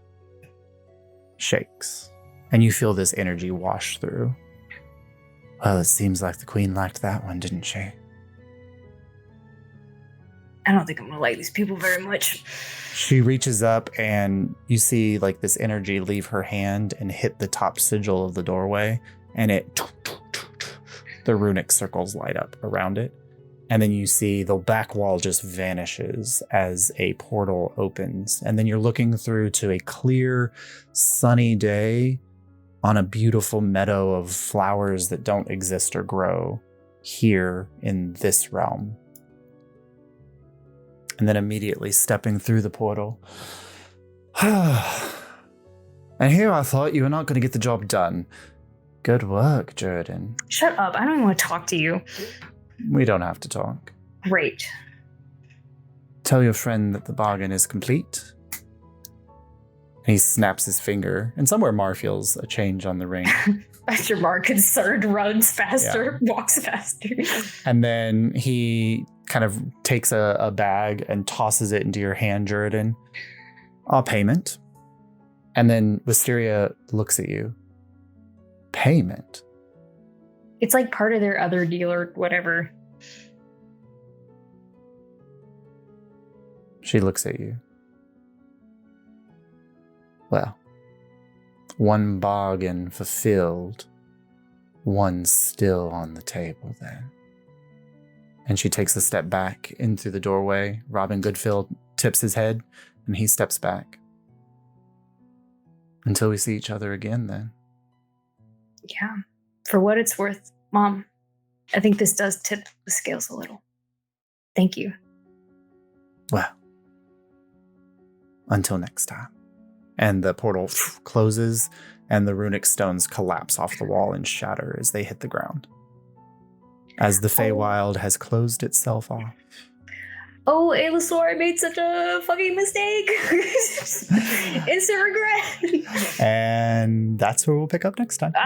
shakes, and you feel this energy wash through. Well, it seems like the queen liked that one, didn't she? I don't think I'm gonna like these people very much. She reaches up and you see like this energy leave her hand and hit the top sigil of the doorway, and the runic circles light up around it. And then you see the back wall just vanishes as a portal opens. And then you're looking through to a clear, sunny day on a beautiful meadow of flowers that don't exist or grow here in this realm. And then immediately stepping through the portal. And here I thought you were not going to get the job done. Good work, Jordan. Shut up. I don't even want to talk to you. We don't have to talk. Great. Tell your friend that the bargain is complete. And he snaps his finger, and somewhere Mar feels a change on the ring. Master Mar, concerned, runs faster, walks faster. And then he kind of takes a bag and tosses it into your hand, Jordan. Payment. And then Wisteria looks at you. Payment? It's like part of their other deal or whatever. She looks at you. Well, one bargain fulfilled, one still on the table then. And she takes a step back in through the doorway. Robin Goodfield tips his head, and he steps back. Until we see each other again then. Yeah. For what it's worth, Mom, I think this does tip the scales a little. Thank you. Well, until next time. And the portal closes, and the runic stones collapse off the wall and shatter as they hit the ground. As the Feywild has closed itself off. Oh, Alysaur, I made such a fucking mistake. Instant regret. And that's where we'll pick up next time. If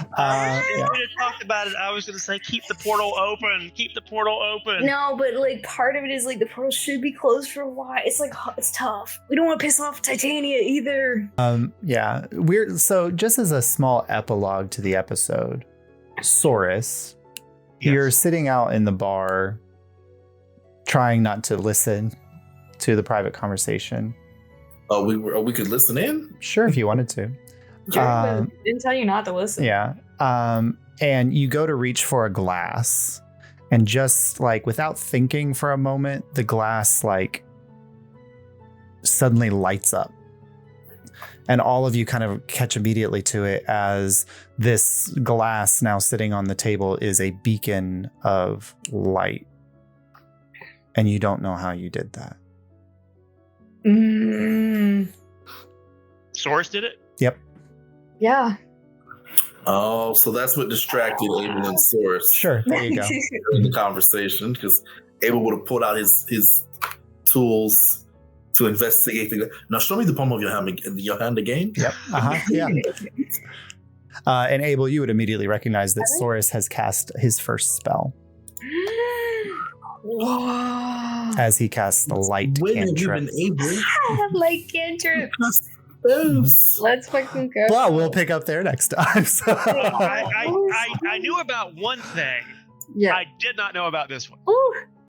we had talked about it, I was going to say, keep the portal open. Keep the portal open. No, but like part of it is like the portal should be closed for a while. It's like, it's tough. We don't want to piss off Titania either. Yeah. So just as a small epilogue to the episode, Saurus, you're sitting out in the bar, trying not to listen to the private conversation. We could listen in? Sure, if you wanted to. Didn't tell you not to listen. Yeah. And you go to reach for a glass, and just like without thinking for a moment, the glass like suddenly lights up. And all of you kind of catch immediately to it as this glass now sitting on the table is a beacon of light. And you don't know how you did that. Source did it? Yep. Yeah. Oh, so that's what distracted Abel and Source. Sure, there you go. During the conversation, because Abel would have pulled out his tools to investigate the. Now, show me the palm of your hand again. Yep. Yeah. And Abel, you would immediately recognize that Saurus has cast his first spell. As he casts the light cantrip. Light cantrip. Let's fucking go. Well, we'll pick up there next time. So. I knew about one thing. Yeah. I did not know about this one. Ooh.